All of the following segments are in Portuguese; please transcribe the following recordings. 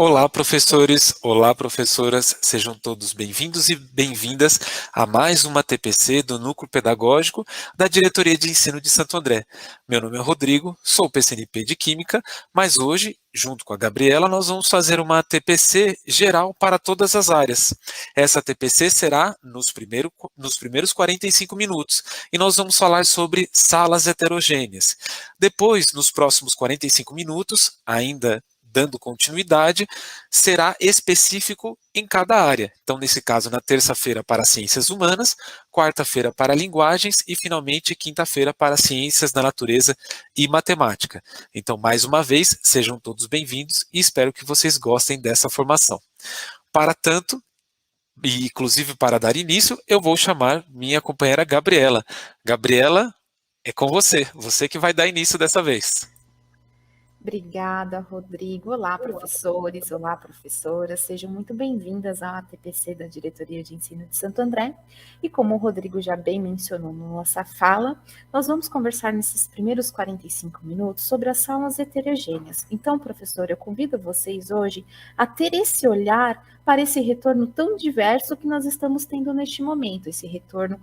Olá, professores! Olá, professoras! Sejam todos bem-vindos e bem-vindas a mais uma TPC do Núcleo Pedagógico da Diretoria de Ensino de Santo André. Meu nome é Rodrigo, sou PCNP de Química, mas hoje, junto com a Gabriela, nós vamos fazer uma TPC geral para todas as áreas. Essa TPC será nos primeiros 45 minutos e nós vamos falar sobre salas heterogêneas. Depois, nos próximos 45 minutos, ainda dando continuidade, será específico em cada área. Então, nesse caso, na terça-feira para ciências humanas, quarta-feira para linguagens e, finalmente, quinta-feira para ciências da natureza e matemática. Então, mais uma vez, sejam todos bem-vindos e espero que vocês gostem dessa formação. Para tanto, e inclusive para dar início, eu vou chamar minha companheira Gabriela. Gabriela, é com você que vai dar início dessa vez. Obrigada, Rodrigo. Olá, professores, olá, professoras. Sejam muito bem-vindas à TPC da Diretoria de Ensino de Santo André. E como o Rodrigo já bem mencionou na nossa fala, nós vamos conversar nesses primeiros 45 minutos sobre as salas heterogêneas. Então, professor, eu convido vocês hoje a ter esse olhar para esse retorno tão diverso que nós estamos tendo neste momento, esse retorno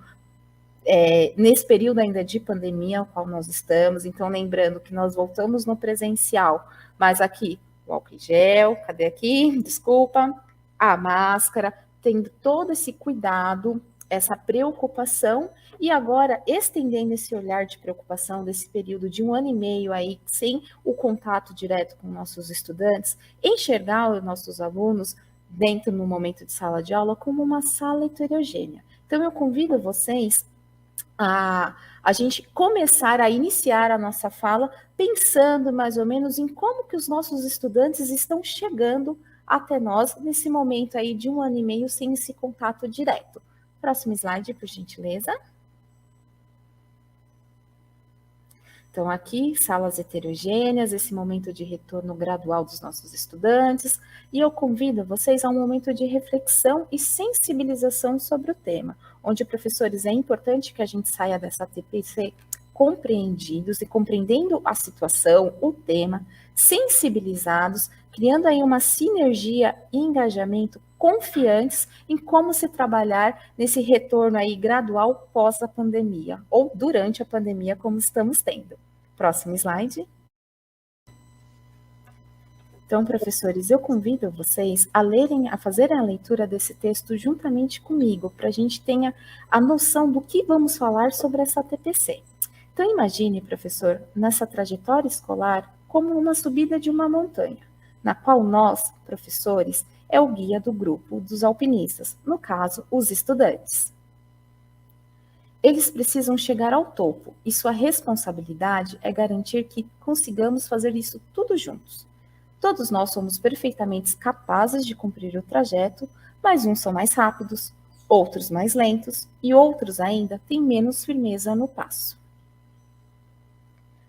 nesse período ainda de pandemia, ao qual nós estamos. Então, lembrando que nós voltamos no presencial, mas aqui, o álcool em gel, cadê aqui? Desculpa, a máscara, tendo todo esse cuidado, essa preocupação, e agora estendendo esse olhar de preocupação desse período de 1 ano e meio aí, sem o contato direto com nossos estudantes, enxergar os nossos alunos dentro no momento de sala de aula como uma sala heterogênea. Então, eu convido vocês a gente começar a iniciar a nossa fala pensando mais ou menos em como que os nossos estudantes estão chegando até nós nesse momento aí de 1 ano e meio sem esse contato direto. Próximo slide, por gentileza. Então, aqui, salas heterogêneas, esse momento de retorno gradual dos nossos estudantes, e eu convido vocês a um momento de reflexão e sensibilização sobre o tema, onde, professores, é importante que a gente saia dessa TPC compreendidos e compreendendo a situação, o tema, sensibilizados, criando aí uma sinergia e engajamento confiantes em como se trabalhar nesse retorno aí gradual pós a pandemia, ou durante a pandemia, como estamos tendo. Próximo slide. Então, professores, eu convido vocês a lerem, a fazerem a leitura desse texto juntamente comigo, para a gente tenha a noção do que vamos falar sobre essa TPC. Então, imagine, professor, nessa trajetória escolar como uma subida de uma montanha, na qual nós, professores, é o guia do grupo dos alpinistas, no caso, os estudantes. Eles precisam chegar ao topo e sua responsabilidade é garantir que consigamos fazer isso tudo juntos. Todos nós somos perfeitamente capazes de cumprir o trajeto, mas uns são mais rápidos, outros mais lentos e outros ainda têm menos firmeza no passo.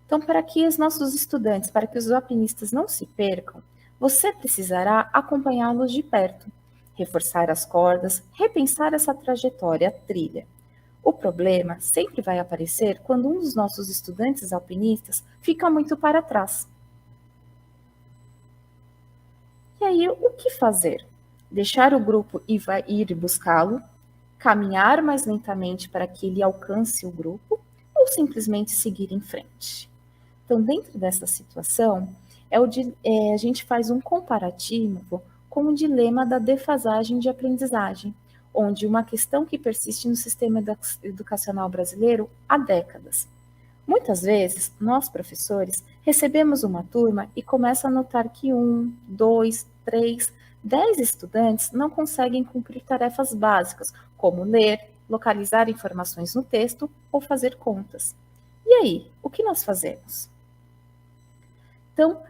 Então, para que os nossos estudantes, para que os alpinistas não se percam, você precisará acompanhá-los de perto, reforçar as cordas, repensar essa trajetória, a trilha. O problema sempre vai aparecer quando um dos nossos estudantes alpinistas fica muito para trás. E aí, o que fazer? Deixar o grupo e ir buscá-lo? Caminhar mais lentamente para que ele alcance o grupo? Ou simplesmente seguir em frente? Então, dentro dessa situação, a gente faz um comparativo com o dilema da defasagem de aprendizagem, onde uma questão que persiste no sistema educacional brasileiro há décadas. Muitas vezes, nós, professores, recebemos uma turma e começa a notar que 1, 2, 3, 10 estudantes não conseguem cumprir tarefas básicas, como ler, localizar informações no texto ou fazer contas. E aí, o que nós fazemos? Então,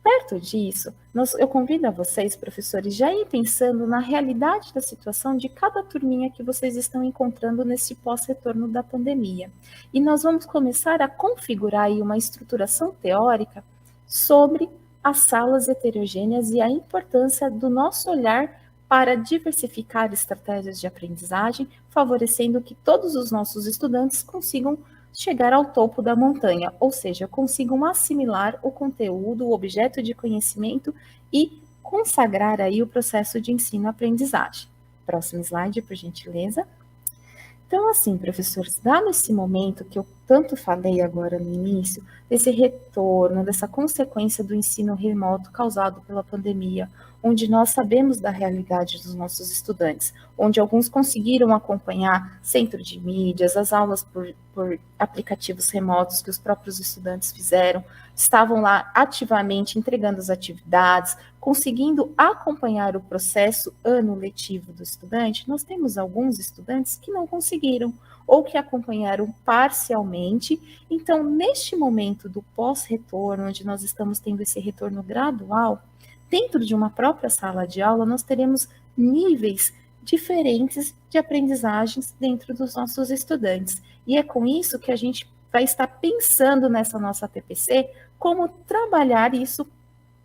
perto disso, eu convido a vocês, professores, já ir pensando na realidade da situação de cada turminha que vocês estão encontrando nesse pós-retorno da pandemia. E nós vamos começar a configurar aí uma estruturação teórica sobre as salas heterogêneas e a importância do nosso olhar para diversificar estratégias de aprendizagem, favorecendo que todos os nossos estudantes consigam chegar ao topo da montanha, ou seja, consigam assimilar o conteúdo, o objeto de conhecimento e consagrar aí o processo de ensino-aprendizagem. Próximo slide, por gentileza. Então, assim, professores, dado esse momento que eu tanto falei agora no início, desse retorno, dessa consequência do ensino remoto causado pela pandemia, onde nós sabemos da realidade dos nossos estudantes, onde alguns conseguiram acompanhar centro de mídias, as aulas por aplicativos remotos que os próprios estudantes fizeram, estavam lá ativamente entregando as atividades, conseguindo acompanhar o processo ano letivo do estudante. Nós temos alguns estudantes que não conseguiram, ou que acompanharam parcialmente. Então, neste momento do pós-retorno, onde nós estamos tendo esse retorno gradual, dentro de uma própria sala de aula, nós teremos níveis diferentes de aprendizagens dentro dos nossos estudantes. E é com isso que a gente vai estar pensando nessa nossa TPC, como trabalhar isso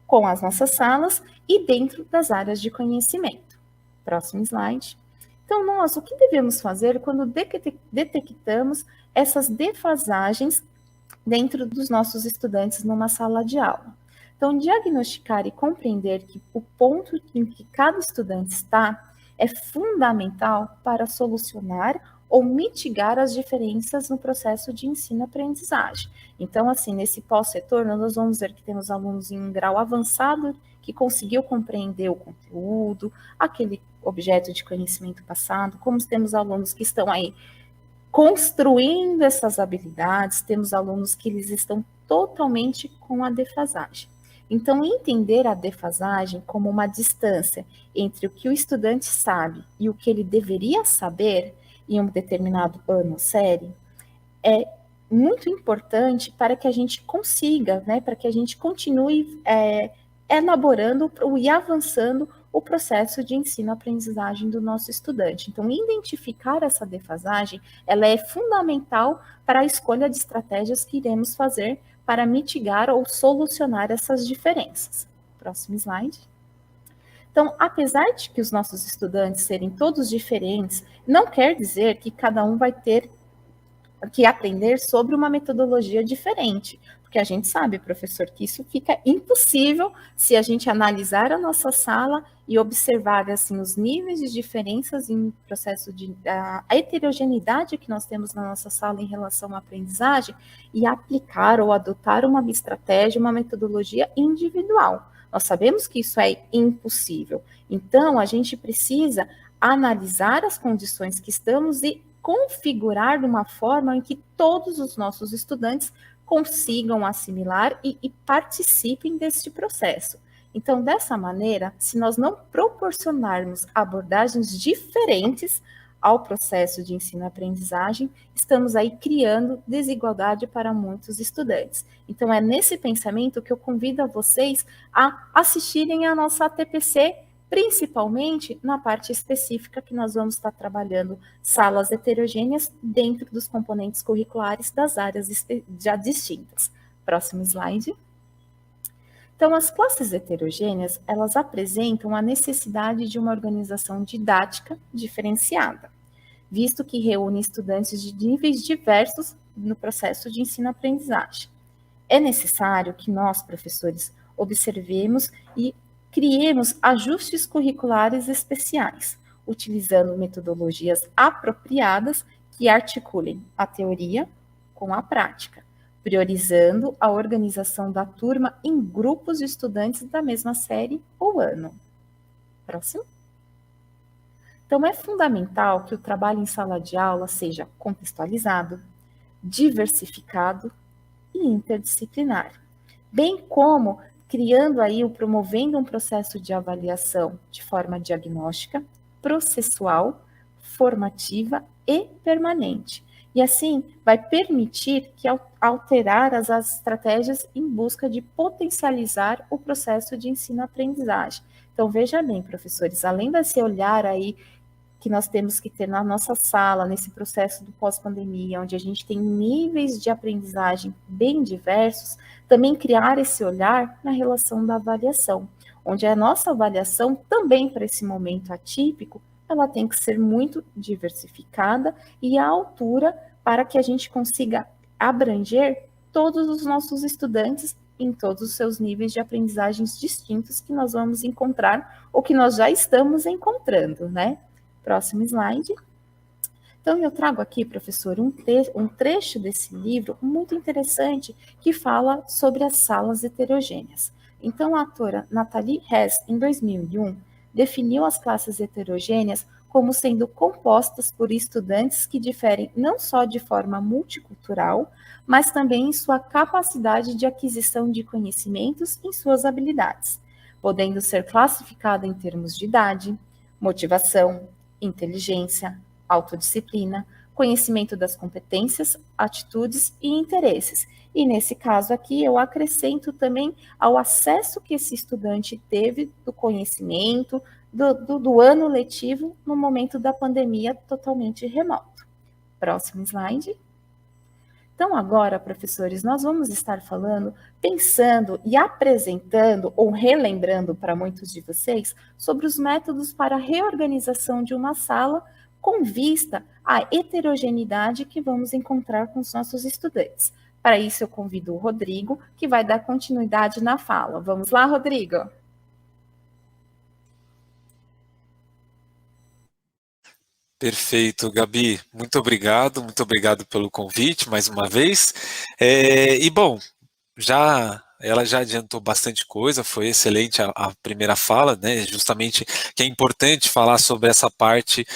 com as nossas salas e dentro das áreas de conhecimento. Próximo slide. Então, nós, o que devemos fazer quando detectamos essas defasagens dentro dos nossos estudantes numa sala de aula? Então, diagnosticar e compreender que o ponto em que cada estudante está é fundamental para solucionar ou mitigar as diferenças no processo de ensino-aprendizagem. Então, assim, nesse pós-retorno, nós vamos ver que temos alunos em um grau avançado que conseguiu compreender o conteúdo, aquele objeto de conhecimento passado, como temos alunos que estão aí construindo essas habilidades, temos alunos que eles estão totalmente com a defasagem. Então, entender a defasagem como uma distância entre o que o estudante sabe e o que ele deveria saber em um determinado ano ou série é muito importante para que a gente consiga, né, para que a gente continue elaborando e avançando o processo de ensino-aprendizagem do nosso estudante. Então, identificar essa defasagem, ela é fundamental para a escolha de estratégias que iremos fazer para mitigar ou solucionar essas diferenças. Próximo slide. Então, apesar de que os nossos estudantes serem todos diferentes, não quer dizer que cada um vai ter que aprender sobre uma metodologia diferente, porque a gente sabe, professor, que isso fica impossível se a gente analisar a nossa sala e observar assim os níveis de diferenças em processo de a heterogeneidade que nós temos na nossa sala em relação à aprendizagem e aplicar ou adotar uma estratégia, uma metodologia individual. Nós sabemos que isso é impossível. Então, a gente precisa analisar as condições que estamos e configurar de uma forma em que todos os nossos estudantes consigam assimilar e participem deste processo. Então, dessa maneira, se nós não proporcionarmos abordagens diferentes ao processo de ensino-aprendizagem, estamos aí criando desigualdade para muitos estudantes. Então, é nesse pensamento que eu convido a vocês a assistirem a nossa TPC, principalmente na parte específica que nós vamos estar trabalhando salas heterogêneas dentro dos componentes curriculares das áreas já distintas. Próximo slide. Então, as classes heterogêneas, elas apresentam a necessidade de uma organização didática diferenciada, visto que reúne estudantes de níveis diversos no processo de ensino-aprendizagem. É necessário que nós, professores, observemos e criemos ajustes curriculares especiais, utilizando metodologias apropriadas que articulem a teoria com a prática, priorizando a organização da turma em grupos de estudantes da mesma série ou ano. Próximo. Então, é fundamental que o trabalho em sala de aula seja contextualizado, diversificado e interdisciplinar, bem como criando aí, promovendo um processo de avaliação de forma diagnóstica, processual, formativa e permanente. E assim, vai permitir que alterar as estratégias em busca de potencializar o processo de ensino-aprendizagem. Então, veja bem, professores, além desse olhar aí que nós temos que ter na nossa sala, nesse processo do pós-pandemia, onde a gente tem níveis de aprendizagem bem diversos, também criar esse olhar na relação da avaliação, onde a nossa avaliação também para esse momento atípico, ela tem que ser muito diversificada e à altura para que a gente consiga abranger todos os nossos estudantes em todos os seus níveis de aprendizagens distintos que nós vamos encontrar ou que nós já estamos encontrando, né? Próximo slide. Então, eu trago aqui, professor, um trecho desse livro muito interessante que fala sobre as salas heterogêneas. Então, a autora Nathalie Hess, em 2001, definiu as classes heterogêneas como sendo compostas por estudantes que diferem não só de forma multicultural, mas também em sua capacidade de aquisição de conhecimentos e suas habilidades, podendo ser classificada em termos de idade, motivação, inteligência, autodisciplina, conhecimento das competências, atitudes e interesses. E nesse caso aqui, eu acrescento também ao acesso que esse estudante teve do conhecimento, do ano letivo, no momento da pandemia totalmente remoto. Próximo slide. Então, agora, professores, nós vamos estar falando, pensando e apresentando ou relembrando para muitos de vocês sobre os métodos para a reorganização de uma sala com vista à heterogeneidade que vamos encontrar com os nossos estudantes. Para isso, eu convido o Rodrigo, que vai dar continuidade na fala. Vamos lá, Rodrigo? Perfeito, Gabi. Muito obrigado pelo convite mais uma vez. E bom, ela já adiantou bastante coisa, foi excelente a primeira fala, né? Justamente que é importante falar sobre essa parte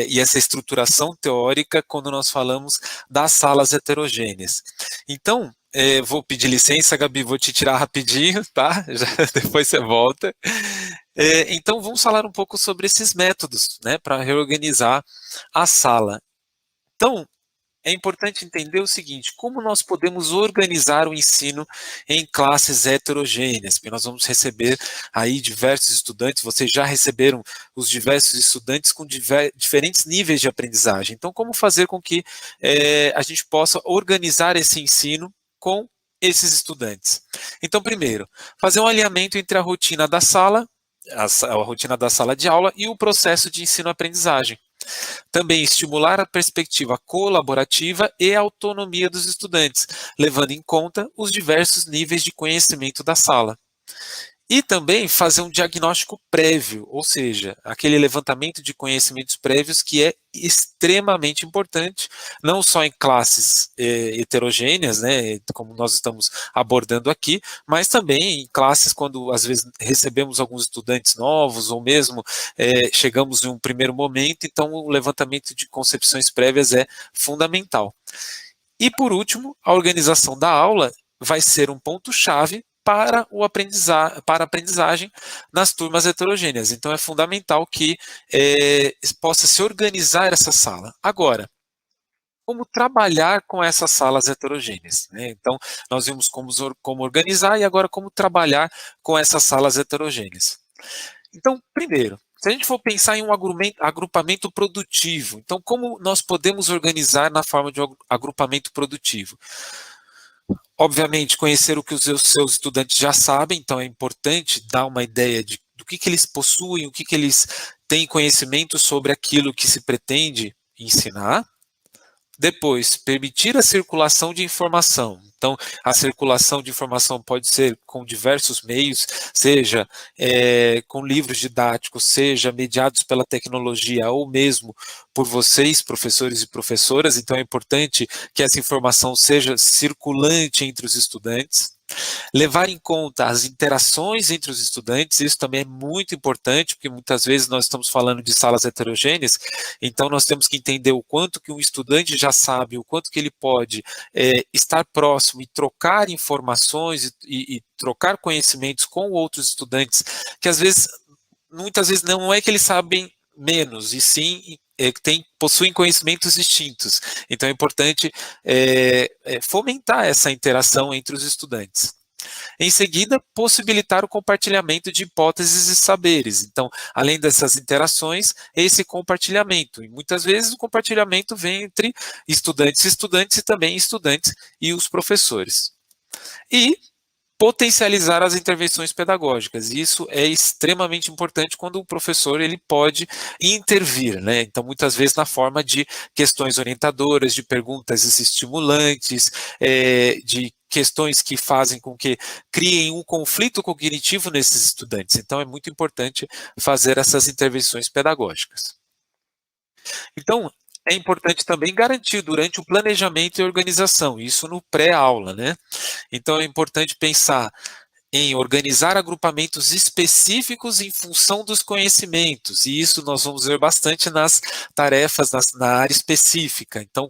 e essa estruturação teórica quando nós falamos das salas heterogêneas. Então, vou pedir licença, Gabi, vou te tirar rapidinho, tá? Depois você volta. Então, vamos falar um pouco sobre esses métodos, né, para reorganizar a sala. Então, é importante entender o seguinte, como nós podemos organizar o ensino em classes heterogêneas, porque nós vamos receber aí diversos estudantes, vocês já receberam os diversos estudantes com diferentes níveis de aprendizagem. Então, como fazer com que a gente possa organizar esse ensino com esses estudantes? Então, primeiro, fazer um alinhamento entre a rotina da sala, a rotina da sala de aula e o processo de ensino-aprendizagem. Também estimular a perspectiva colaborativa e a autonomia dos estudantes, levando em conta os diversos níveis de conhecimento da sala. E também fazer um diagnóstico prévio, ou seja, aquele levantamento de conhecimentos prévios que é extremamente importante, não só em classes heterogêneas, né, como nós estamos abordando aqui, mas também em classes quando às vezes recebemos alguns estudantes novos, ou mesmo chegamos em um primeiro momento, então o levantamento de concepções prévias é fundamental. E por último, a organização da aula vai ser um ponto-chave para a aprendizagem nas turmas heterogêneas. Então, é fundamental que possa se organizar essa sala. Agora, como trabalhar com essas salas heterogêneas, né? Então, nós vimos como organizar e agora como trabalhar com essas salas heterogêneas. Então, primeiro, se a gente for pensar em um agrupamento produtivo, então como nós podemos organizar na forma de um agrupamento produtivo? Obviamente, conhecer o que os seus estudantes já sabem, então é importante dar uma ideia do que eles possuem, o que eles têm conhecimento sobre aquilo que se pretende ensinar. Depois, permitir a circulação de informação. Então, a circulação de informação pode ser com diversos meios, seja com livros didáticos, seja mediados pela tecnologia ou mesmo por vocês, professores e professoras. Então, é importante que essa informação seja circulante entre os estudantes. Levar em conta as interações entre os estudantes, isso também é muito importante, porque muitas vezes nós estamos falando de salas heterogêneas, então nós temos que entender o quanto que um estudante já sabe, o quanto que ele pode estar próximo e trocar informações e trocar conhecimentos com outros estudantes, que às vezes, muitas vezes não é que eles sabem menos, e sim possuem conhecimentos distintos. Então é importante fomentar essa interação entre os estudantes. Em seguida, possibilitar o compartilhamento de hipóteses e saberes. Então, além dessas interações, esse compartilhamento. E muitas vezes o compartilhamento vem entre estudantes e estudantes e também estudantes e os professores. E potencializar as intervenções pedagógicas. Isso é extremamente importante quando o professor ele pode intervir, né? Então, muitas vezes na forma de questões orientadoras, de perguntas estimulantes, de questões que fazem com que criem um conflito cognitivo nesses estudantes. Então, é muito importante fazer essas intervenções pedagógicas. Então, é importante também garantir durante o planejamento e organização, isso no pré-aula, né? Então, é importante pensar em organizar agrupamentos específicos em função dos conhecimentos, e isso nós vamos ver bastante nas tarefas na área específica. Então,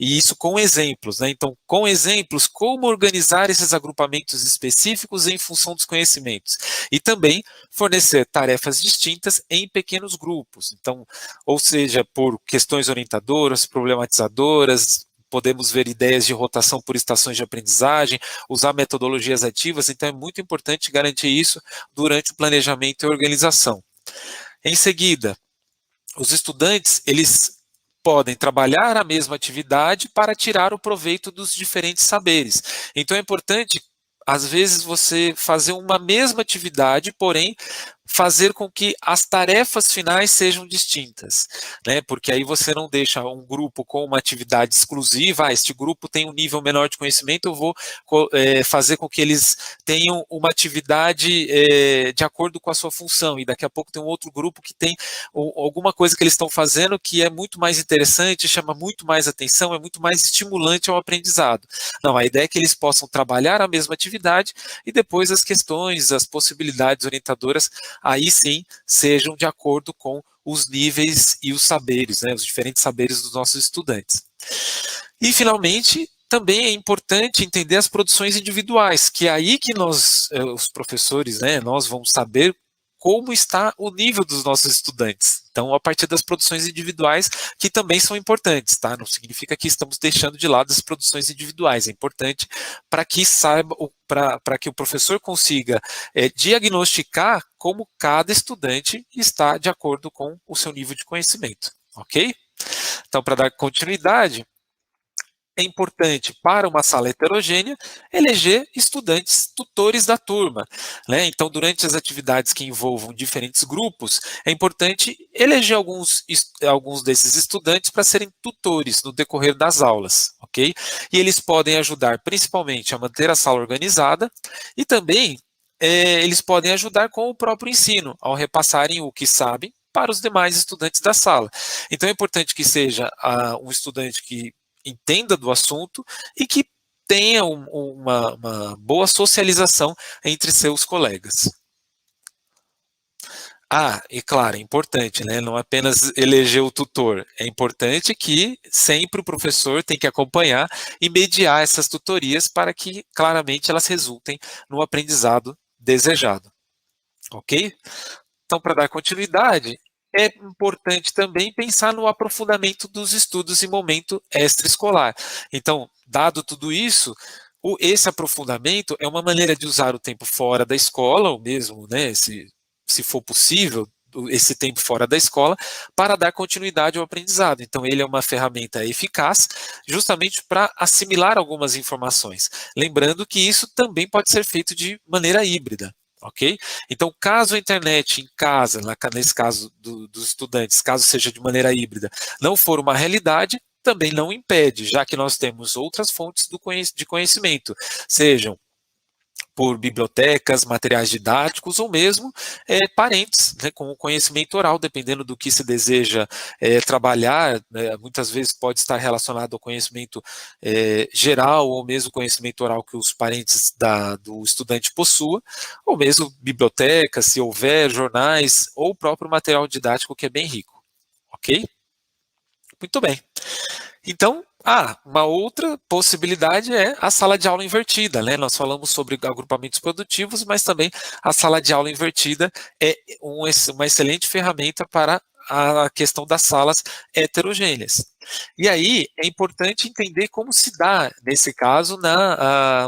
e isso com exemplos, né? Então, com exemplos, como organizar esses agrupamentos específicos em função dos conhecimentos. E também fornecer tarefas distintas em pequenos grupos. Então, ou seja, por questões orientadoras, problematizadoras, podemos ver ideias de rotação por estações de aprendizagem, usar metodologias ativas, então é muito importante garantir isso durante o planejamento e organização. Em seguida, os estudantes, eles podem trabalhar a mesma atividade para tirar o proveito dos diferentes saberes. Então é importante, às vezes, você fazer uma mesma atividade, porém, fazer com que as tarefas finais sejam distintas, né? Porque aí você não deixa um grupo com uma atividade exclusiva, este grupo tem um nível menor de conhecimento, eu vou fazer com que eles tenham uma atividade de acordo com a sua função, e daqui a pouco tem um outro grupo que tem alguma coisa que eles estão fazendo que é muito mais interessante, chama muito mais atenção, é muito mais estimulante ao aprendizado. Não, a ideia é que eles possam trabalhar a mesma atividade e depois as questões, as possibilidades orientadoras, aí sim, sejam de acordo com os níveis e os saberes, né, os diferentes saberes dos nossos estudantes. E, finalmente, também é importante entender as produções individuais, que é aí que nós, os professores, né, nós vamos saber como está o nível dos nossos estudantes. Então, a partir das produções individuais, que também são importantes, tá? Não significa que estamos deixando de lado as produções individuais. É importante para que para que o professor consiga diagnosticar como cada estudante está de acordo com o seu nível de conhecimento, ok? Então, para dar continuidade, é importante, para uma sala heterogênea, eleger estudantes tutores da turma, né? Então, durante as atividades que envolvam diferentes grupos, é importante eleger alguns desses estudantes para serem tutores no decorrer das aulas, ok? E eles podem ajudar principalmente a manter a sala organizada e também eles podem ajudar com o próprio ensino, ao repassarem o que sabem para os demais estudantes da sala. Então, é importante que seja um estudante que entenda do assunto e que tenha uma boa socialização entre seus colegas. E claro, é importante, né? Não apenas eleger o tutor, é importante que sempre o professor tem que acompanhar e mediar essas tutorias para que claramente elas resultem no aprendizado desejado, ok? Então, para dar continuidade, é importante também pensar no aprofundamento dos estudos em momento extraescolar. Então, dado tudo isso, esse aprofundamento é uma maneira de usar o tempo fora da escola, ou mesmo, né, se for possível, esse tempo fora da escola, para dar continuidade ao aprendizado. Então, ele é uma ferramenta eficaz, justamente para assimilar algumas informações. Lembrando que isso também pode ser feito de maneira híbrida. Ok? Então, caso a internet em casa, nesse caso dos estudantes, caso seja de maneira híbrida, não for uma realidade, também não impede, já que nós temos outras fontes de conhecimento, sejam por bibliotecas, materiais didáticos ou mesmo parentes, né, com o conhecimento oral, dependendo do que se deseja trabalhar, né, muitas vezes pode estar relacionado ao conhecimento geral ou mesmo conhecimento oral que os parentes do estudante possuam, ou mesmo bibliotecas, se houver jornais, ou o próprio material didático que é bem rico, ok? Muito bem. Então, uma outra possibilidade é a sala de aula invertida, né? Nós falamos sobre agrupamentos produtivos, mas também a sala de aula invertida é uma excelente ferramenta para a questão das salas heterogêneas. E aí, é importante entender como se dá, nesse caso,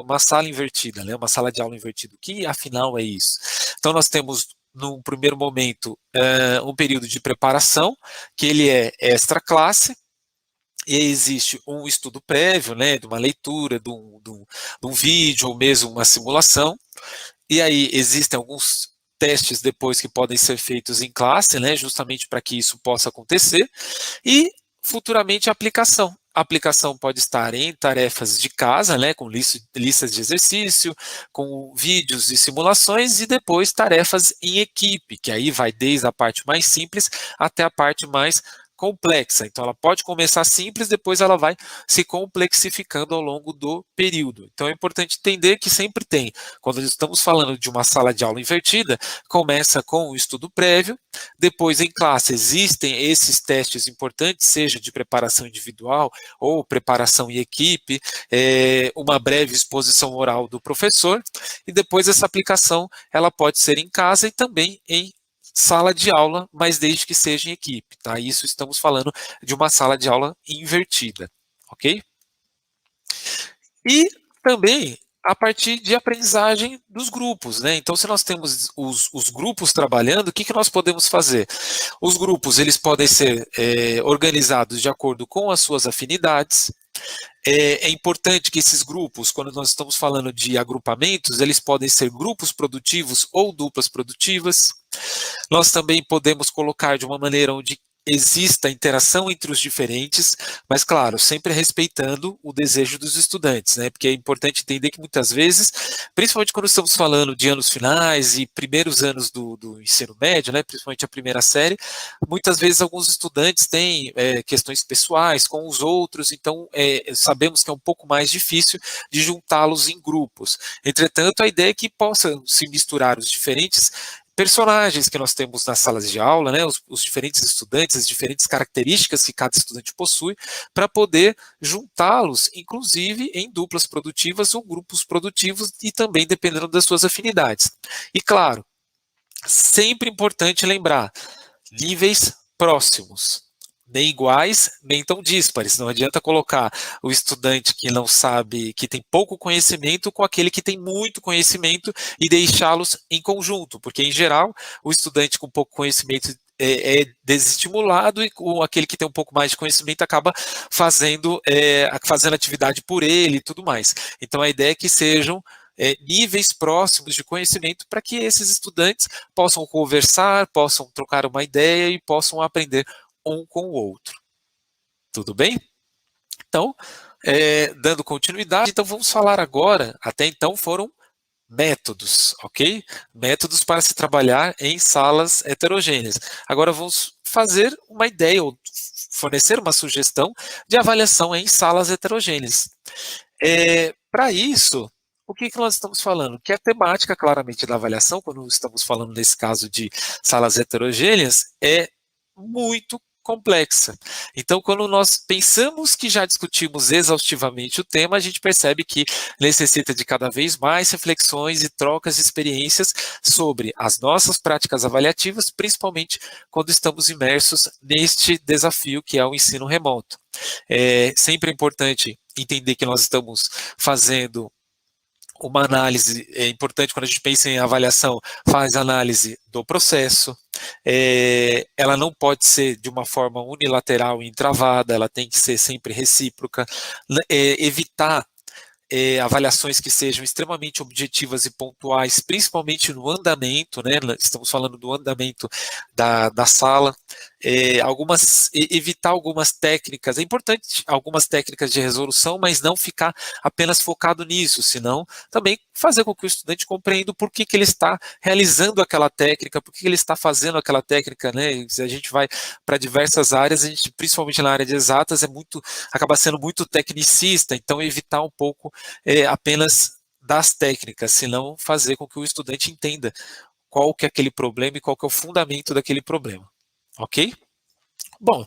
uma sala invertida, né? Uma sala de aula invertida. O que, afinal, é isso? Então, nós temos, num primeiro momento, um período de preparação, que ele é extra classe, e existe um estudo prévio, né, de uma leitura, de um vídeo, ou mesmo uma simulação, e aí existem alguns testes depois que podem ser feitos em classe, né, justamente para que isso possa acontecer, e futuramente a aplicação. A aplicação pode estar em tarefas de casa, né, com listas de exercício, com vídeos e simulações, e depois tarefas em equipe, que aí vai desde a parte mais simples até a parte mais complexa. Então, ela pode começar simples, depois ela vai se complexificando ao longo do período. Então, é importante entender que sempre tem, quando estamos falando de uma sala de aula invertida, começa com o estudo prévio, depois em classe existem esses testes importantes, seja de preparação individual ou preparação em equipe, uma breve exposição oral do professor, e depois essa aplicação ela pode ser em casa e também em sala de aula, mas desde que seja em equipe, tá? Isso estamos falando de uma sala de aula invertida, ok? E também a partir de aprendizagem dos grupos, né? Então, se nós temos os grupos trabalhando, o que nós podemos fazer? Os grupos, eles podem ser organizados de acordo com as suas afinidades. É importante que esses grupos, quando nós estamos falando de agrupamentos, eles podem ser grupos produtivos ou duplas produtivas. Nós também podemos colocar de uma maneira onde exista interação entre os diferentes, mas, claro, sempre respeitando o desejo dos estudantes, né? Porque é importante entender que muitas vezes, principalmente quando estamos falando de anos finais e primeiros anos do ensino médio, né? Principalmente a primeira série, muitas vezes alguns estudantes têm questões pessoais com os outros, então sabemos que é um pouco mais difícil de juntá-los em grupos. Entretanto, a ideia é que possam se misturar os diferentes personagens que nós temos nas salas de aula, né, os diferentes estudantes, as diferentes características que cada estudante possui, para poder juntá-los, inclusive, em duplas produtivas ou grupos produtivos e também dependendo das suas afinidades. E, claro, sempre importante lembrar, níveis próximos, nem iguais, nem tão díspares. Não adianta colocar o estudante que não sabe, que tem pouco conhecimento, com aquele que tem muito conhecimento e deixá-los em conjunto, porque, em geral, o estudante com pouco conhecimento é desestimulado e aquele que tem um pouco mais de conhecimento acaba fazendo atividade por ele e tudo mais. Então, a ideia é que sejam níveis próximos de conhecimento para que esses estudantes possam conversar, possam trocar uma ideia e possam aprender um com o outro. Tudo bem? Então, dando continuidade, então vamos falar agora, até então foram métodos, ok? Métodos para se trabalhar em salas heterogêneas. Agora vamos fazer uma ideia, ou fornecer uma sugestão de avaliação em salas heterogêneas. Para isso, o que nós estamos falando? Que a temática, claramente, da avaliação, quando estamos falando nesse caso de salas heterogêneas, é muito complexa. Então, quando nós pensamos que já discutimos exaustivamente o tema, a gente percebe que necessita de cada vez mais reflexões e trocas de experiências sobre as nossas práticas avaliativas, principalmente quando estamos imersos neste desafio que é o ensino remoto. É sempre importante entender que nós estamos fazendo uma análise, é importante quando a gente pensa em avaliação, faz análise do processo, ela não pode ser de uma forma unilateral e entravada, ela tem que ser sempre recíproca, evitar avaliações que sejam extremamente objetivas e pontuais, principalmente no andamento, né? Estamos falando do andamento da sala, evitar algumas técnicas, é importante algumas técnicas de resolução, mas não ficar apenas focado nisso, senão também fazer com que o estudante compreenda por que ele está realizando aquela técnica, por que ele está fazendo aquela técnica, né? Se a gente vai para diversas áreas, a gente, principalmente na área de exatas, acaba sendo muito tecnicista, então evitar um pouco apenas das técnicas, senão fazer com que o estudante entenda qual que é aquele problema e qual que é o fundamento daquele problema. Ok? Bom,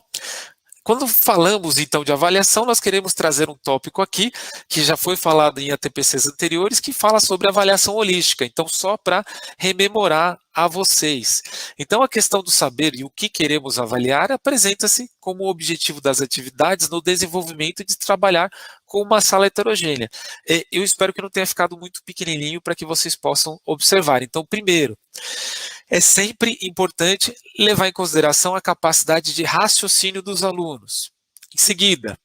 quando falamos, então, de avaliação, nós queremos trazer um tópico aqui, que já foi falado em ATPCs anteriores, que fala sobre avaliação holística. Então, só para rememorar a vocês. Então, a questão do saber e o que queremos avaliar apresenta-se como o objetivo das atividades no desenvolvimento de trabalhar com uma sala heterogênea. Eu espero que não tenha ficado muito pequenininho para que vocês possam observar. Então, primeiro, é sempre importante levar em consideração a capacidade de raciocínio dos alunos. Em seguida,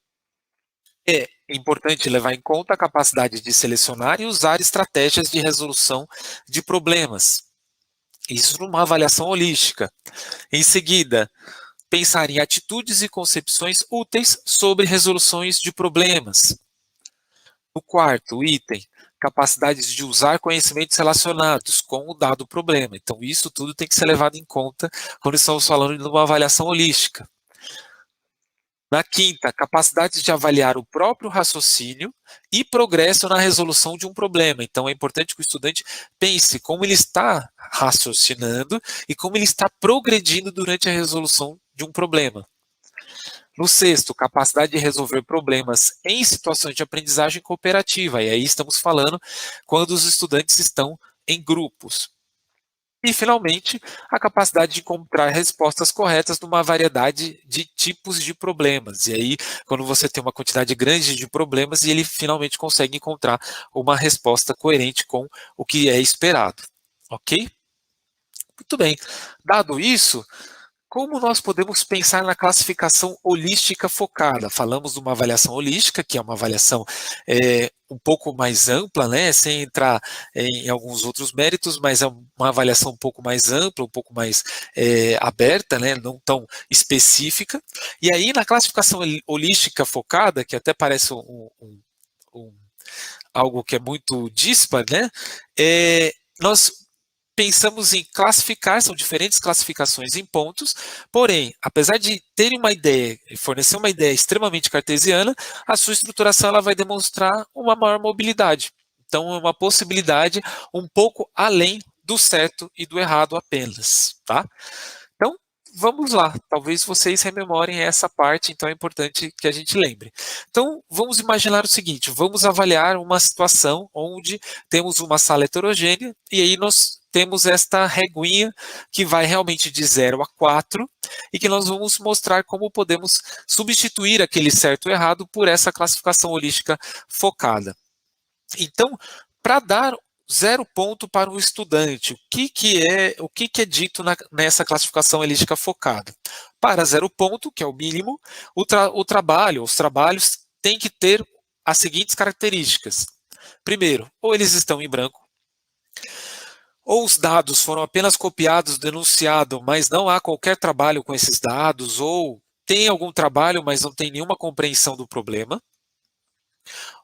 é importante levar em conta a capacidade de selecionar e usar estratégias de resolução de problemas. Isso numa avaliação holística. Em seguida, pensar em atitudes e concepções úteis sobre resoluções de problemas. No quarto item, capacidades de usar conhecimentos relacionados com o dado problema. Então, isso tudo tem que ser levado em conta quando estamos falando de uma avaliação holística. Na quinta, capacidade de avaliar o próprio raciocínio e progresso na resolução de um problema. Então, é importante que o estudante pense como ele está raciocinando e como ele está progredindo durante a resolução de um problema. No sexto, capacidade de resolver problemas em situações de aprendizagem cooperativa. E aí estamos falando quando os estudantes estão em grupos. E, finalmente, a capacidade de encontrar respostas corretas numa variedade de tipos de problemas. E aí, quando você tem uma quantidade grande de problemas, e ele finalmente consegue encontrar uma resposta coerente com o que é esperado. Ok? Muito bem. Dado isso, como nós podemos pensar na classificação holística focada? Falamos de uma avaliação holística, que é uma avaliação um pouco mais ampla, né, sem entrar em alguns outros méritos, mas é uma avaliação um pouco mais ampla, um pouco mais aberta, né, não tão específica. E aí, na classificação holística focada, que até parece algo que é muito dispar, né, nós pensamos em classificar, são diferentes classificações em pontos, porém, apesar de ter uma ideia, fornecer uma ideia extremamente cartesiana, a sua estruturação ela vai demonstrar uma maior mobilidade. Então, é uma possibilidade um pouco além do certo e do errado apenas, tá? Então, vamos lá, talvez vocês rememorem essa parte, então é importante que a gente lembre. Então, vamos imaginar o seguinte, vamos avaliar uma situação onde temos uma sala heterogênea, e aí nós temos esta reguinha que vai realmente de 0 a 4, e que nós vamos mostrar como podemos substituir aquele certo e errado por essa classificação holística focada. Então, para dar 0 ponto para o estudante, o que é dito nessa classificação holística focada? Para 0 ponto, que é o mínimo, os trabalhos têm que ter as seguintes características. Primeiro, ou eles estão em branco, ou os dados foram apenas copiados do enunciado, mas não há qualquer trabalho com esses dados, ou tem algum trabalho, mas não tem nenhuma compreensão do problema.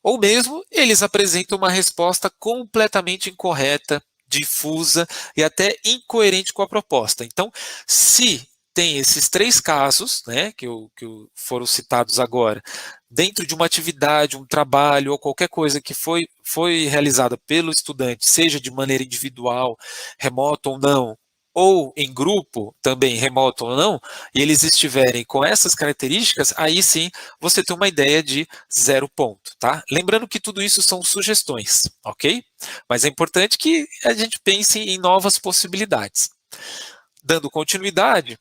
Ou mesmo, eles apresentam uma resposta completamente incorreta, difusa e até incoerente com a proposta. Então, se tem esses 3 casos, né, que foram citados agora, dentro de uma atividade, um trabalho ou qualquer coisa que foi realizada pelo estudante, seja de maneira individual, remota ou não, ou em grupo, também remoto ou não, e eles estiverem com essas características, aí sim você tem uma ideia de 0 ponto, tá? Lembrando que tudo isso são sugestões, ok? Mas é importante que a gente pense em novas possibilidades. Dando continuidade,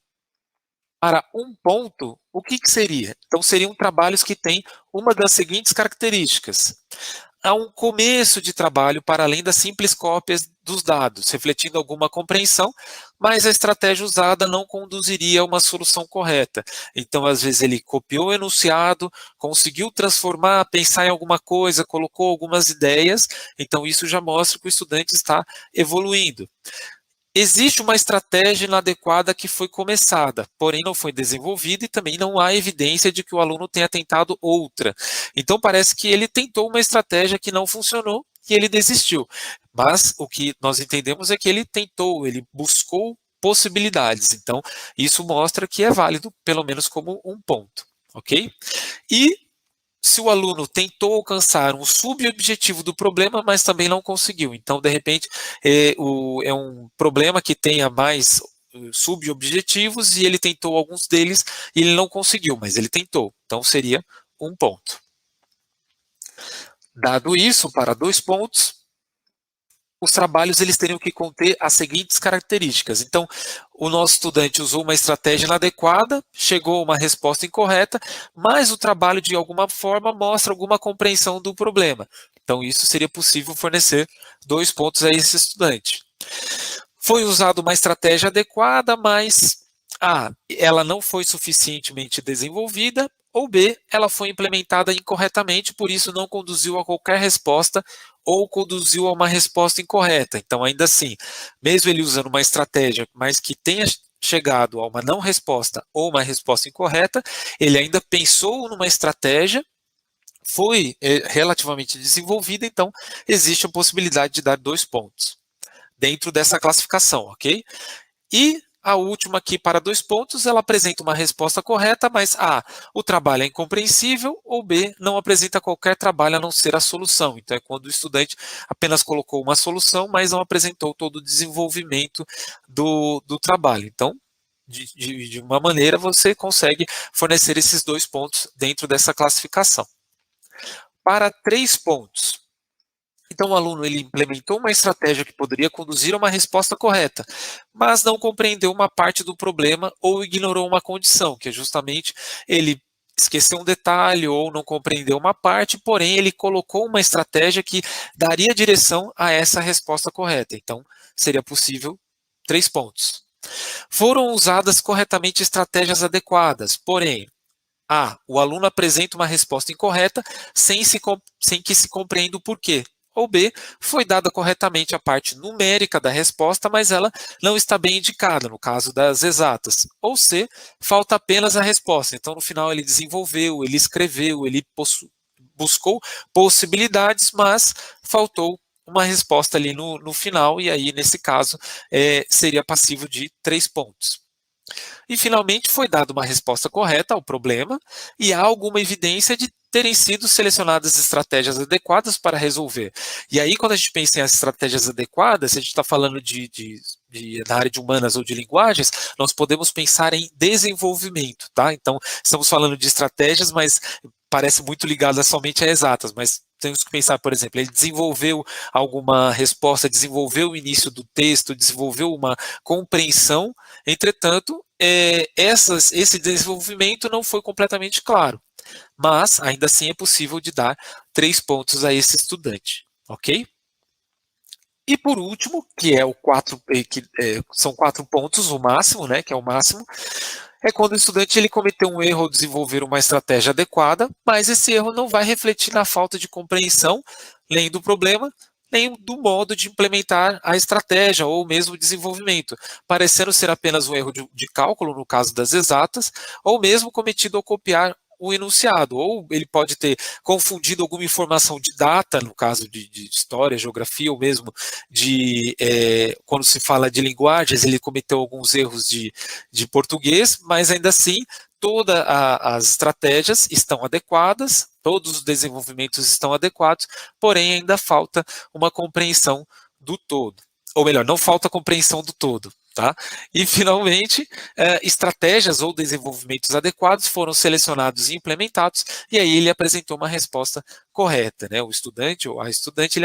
para 1 ponto, o que seria? Então, seriam trabalhos que têm uma das seguintes características. Há um começo de trabalho para além das simples cópias dos dados, refletindo alguma compreensão, mas a estratégia usada não conduziria a uma solução correta. Então, às vezes, ele copiou o enunciado, conseguiu transformar, pensar em alguma coisa, colocou algumas ideias, então isso já mostra que o estudante está evoluindo. Existe uma estratégia inadequada que foi começada, porém não foi desenvolvida e também não há evidência de que o aluno tenha tentado outra. Então parece que ele tentou uma estratégia que não funcionou e ele desistiu. Mas o que nós entendemos é que ele tentou, ele buscou possibilidades. Então isso mostra que é válido, pelo menos como 1 ponto, ok? E se o aluno tentou alcançar um subobjetivo do problema, mas também não conseguiu. Então, de repente, é um problema que tenha mais subobjetivos e ele tentou alguns deles e ele não conseguiu, mas ele tentou. Então, seria 1 ponto. Dado isso, para 2 pontos, os trabalhos eles teriam que conter as seguintes características. Então, o nosso estudante usou uma estratégia inadequada, chegou a uma resposta incorreta, mas o trabalho, de alguma forma, mostra alguma compreensão do problema. Então, isso seria possível fornecer 2 pontos a esse estudante. Foi usada uma estratégia adequada, mas A, ela não foi suficientemente desenvolvida, ou B, ela foi implementada incorretamente, por isso não conduziu a qualquer resposta ou conduziu a uma resposta incorreta. Então, ainda assim, mesmo ele usando uma estratégia, mas que tenha chegado a uma não resposta ou uma resposta incorreta, ele ainda pensou numa estratégia, foi relativamente desenvolvida, então existe a possibilidade de dar 2 pontos dentro dessa classificação, ok? E a última aqui para 2 pontos, ela apresenta uma resposta correta, mas A, o trabalho é incompreensível, ou B, não apresenta qualquer trabalho a não ser a solução. Então é quando o estudante apenas colocou uma solução, mas não apresentou todo o desenvolvimento do trabalho. Então, de uma maneira, você consegue fornecer esses 2 pontos dentro dessa classificação. Para 3 pontos, então o aluno ele implementou uma estratégia que poderia conduzir a uma resposta correta, mas não compreendeu uma parte do problema ou ignorou uma condição, que é justamente ele esqueceu um detalhe ou não compreendeu uma parte, porém ele colocou uma estratégia que daria direção a essa resposta correta. Então seria possível 3 pontos. Foram usadas corretamente estratégias adequadas, porém A, o aluno apresenta uma resposta incorreta sem que se compreenda o porquê. Ou B, foi dada corretamente a parte numérica da resposta, mas ela não está bem indicada, no caso das exatas. Ou C, falta apenas a resposta. Então, no final, ele desenvolveu, ele escreveu, ele buscou possibilidades, mas faltou uma resposta ali no final, e aí, nesse caso, seria passivo de 3 pontos. E, finalmente, foi dada uma resposta correta ao problema e há alguma evidência de terem sido selecionadas estratégias adequadas para resolver. E aí, quando a gente pensa em estratégias adequadas, se a gente está falando da área de humanas ou de linguagens, nós podemos pensar em desenvolvimento, tá? Então, estamos falando de estratégias, mas parece muito ligada somente a exatas, mas temos que pensar, por exemplo, ele desenvolveu alguma resposta, desenvolveu o início do texto, desenvolveu uma compreensão, entretanto, esse desenvolvimento não foi completamente claro, mas ainda assim é possível de dar 3 pontos a esse estudante, ok? E por último, que é o 4, são 4 pontos, o máximo, né, que é o máximo, é quando o estudante ele cometeu um erro ao desenvolver uma estratégia adequada, mas esse erro não vai refletir na falta de compreensão, nem do problema, nem do modo de implementar a estratégia ou mesmo o desenvolvimento, parecendo ser apenas um erro de cálculo, no caso das exatas, ou mesmo cometido ao copiar o enunciado, ou ele pode ter confundido alguma informação de data, no caso de história, geografia, ou mesmo quando se fala de linguagens, ele cometeu alguns erros de português, mas ainda assim, todas as estratégias estão adequadas, todos os desenvolvimentos estão adequados, porém ainda falta uma compreensão do todo. Ou melhor, não falta compreensão do todo. Tá? E, finalmente, estratégias ou desenvolvimentos adequados foram selecionados e implementados, e aí ele apresentou uma resposta correta. Né? O estudante ou a estudante,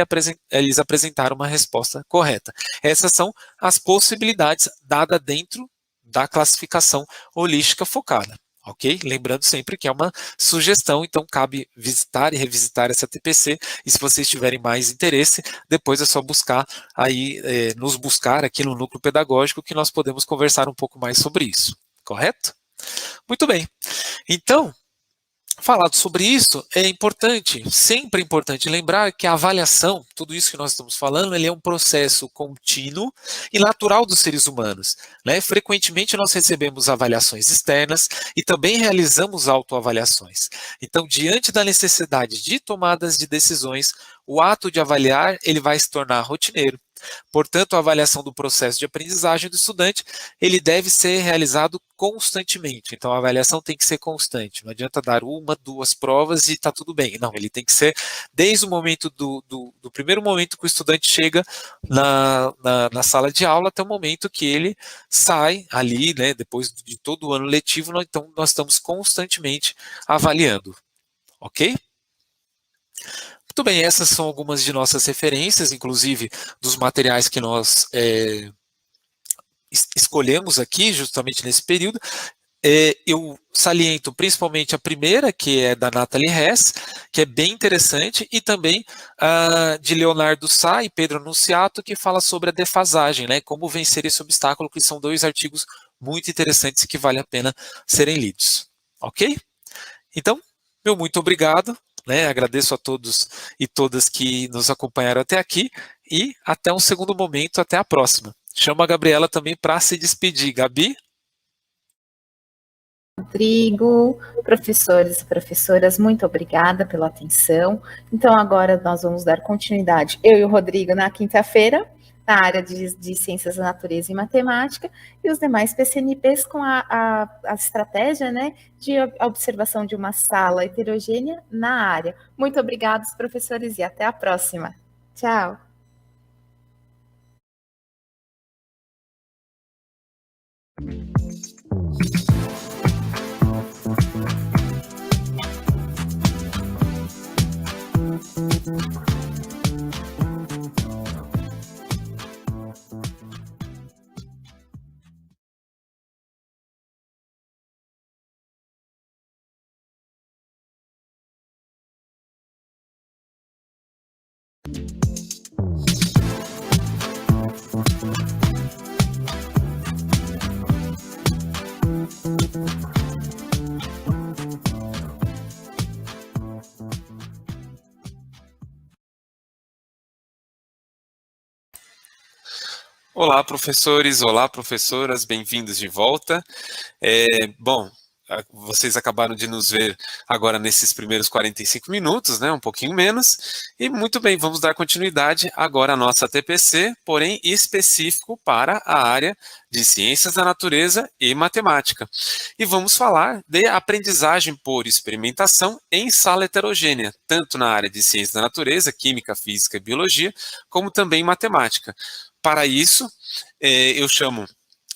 eles apresentaram uma resposta correta. Essas são as possibilidades dadas dentro da classificação holística focada. Ok? Lembrando sempre que é uma sugestão, então cabe visitar e revisitar essa TPC, e se vocês tiverem mais interesse, depois é só buscar aí, nos buscar aqui no Núcleo Pedagógico, que nós podemos conversar um pouco mais sobre isso, correto? Muito bem, então, falado sobre isso, é importante, sempre importante lembrar que a avaliação, tudo isso que nós estamos falando, ele é um processo contínuo e natural dos seres humanos. Né? Frequentemente nós recebemos avaliações externas e também realizamos autoavaliações. Então, diante da necessidade de tomadas de decisões, o ato de avaliar ele vai se tornar rotineiro. Portanto, a avaliação do processo de aprendizagem do estudante, ele deve ser realizado constantemente. Então, a avaliação tem que ser constante. Não adianta dar 1, 2 provas e está tudo bem. Não, ele tem que ser desde o momento do primeiro momento que o estudante chega na sala de aula até o momento que ele sai ali, né, depois de todo o ano letivo, então nós estamos constantemente avaliando. Ok? Muito bem, essas são algumas de nossas referências, inclusive dos materiais que nós escolhemos aqui, justamente nesse período. Eu saliento principalmente a primeira, que é da Nathalie Hess, que é bem interessante, e também de Leonardo Sá e Pedro Anunciato, que fala sobre a defasagem, né, como vencer esse obstáculo, que são 2 artigos muito interessantes e que vale a pena serem lidos. Ok? Então, meu muito obrigado. Né, agradeço a todos e todas que nos acompanharam até aqui e até um segundo momento, até a próxima. Chamo a Gabriela também para se despedir. Gabi? Rodrigo, professores e professoras, muito obrigada pela atenção. Então, agora nós vamos dar continuidade, eu e o Rodrigo, na quinta-feira, na área de Ciências da Natureza e Matemática, e os demais PCNPs com a estratégia, né, de observação de uma sala heterogênea na área. Muito obrigados, professores, e até a próxima. Tchau. Olá, professores, olá, professoras, bem-vindos de volta. Bom, vocês acabaram de nos ver agora nesses primeiros 45 minutos, né, um pouquinho menos, e muito bem, vamos dar continuidade agora à nossa TPC, porém específico para a área de Ciências da Natureza e Matemática. E vamos falar de aprendizagem por experimentação em sala heterogênea, tanto na área de Ciências da Natureza, Química, Física e Biologia, como também Matemática. Para isso, eu chamo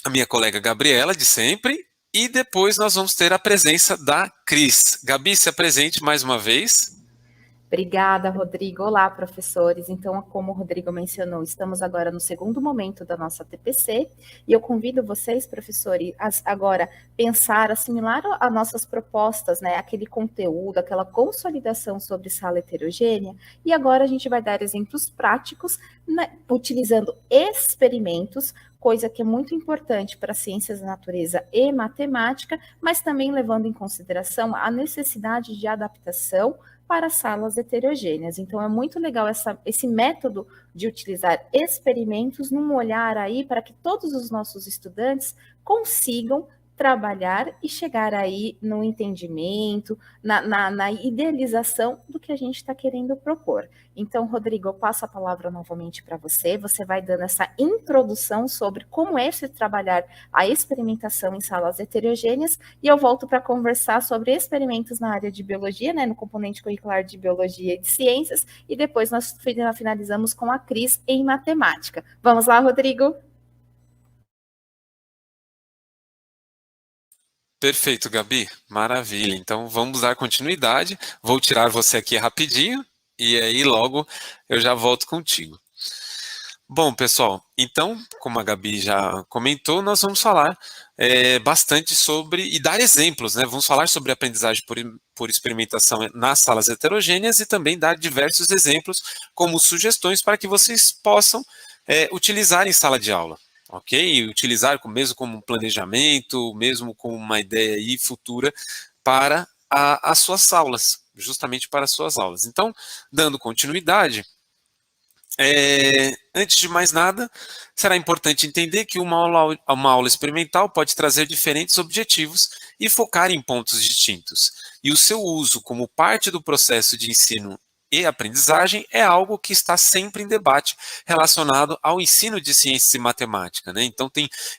a minha colega Gabriela, de sempre, e depois nós vamos ter a presença da Cris. Gabi, se apresente mais uma vez. Obrigada, Rodrigo. Olá, professores. Então, como o Rodrigo mencionou, estamos agora no segundo momento da nossa TPC e eu convido vocês, professores, a agora pensar, assimilar as nossas propostas, né, aquele conteúdo, aquela consolidação sobre sala heterogênea, e agora a gente vai dar exemplos práticos, né, utilizando experimentos, coisa que é muito importante para ciências da natureza e matemática, mas também levando em consideração a necessidade de adaptação para salas heterogêneas. Então, é muito legal esse método de utilizar experimentos num olhar aí para que todos os nossos estudantes consigam trabalhar e chegar aí no entendimento, na idealização do que a gente está querendo propor. Então, Rodrigo, eu passo a palavra novamente para você. Você vai dando essa introdução sobre como é se trabalhar a experimentação em salas heterogêneas e eu volto para conversar sobre experimentos na área de biologia, né, no componente curricular de biologia e de ciências, e depois nós finalizamos com a Cris em matemática. Vamos lá, Rodrigo? Perfeito, Gabi. Maravilha. Então, vamos dar continuidade. Vou tirar você aqui rapidinho e aí logo eu já volto contigo. Bom, pessoal, então, como a Gabi já comentou, nós vamos falar bastante sobre, e dar exemplos, né? Vamos falar sobre aprendizagem por experimentação nas salas heterogêneas e também dar diversos exemplos como sugestões para que vocês possam utilizar em sala de aula, ok? E utilizar mesmo como planejamento, mesmo como uma ideia aí futura para as suas aulas, justamente para as suas aulas. Então, dando continuidade, antes de mais nada, será importante entender que uma aula experimental pode trazer diferentes objetivos e focar em pontos distintos. E o seu uso como parte do processo de ensino e aprendizagem é algo que está sempre em debate relacionado ao ensino de ciências e matemática, né? Então,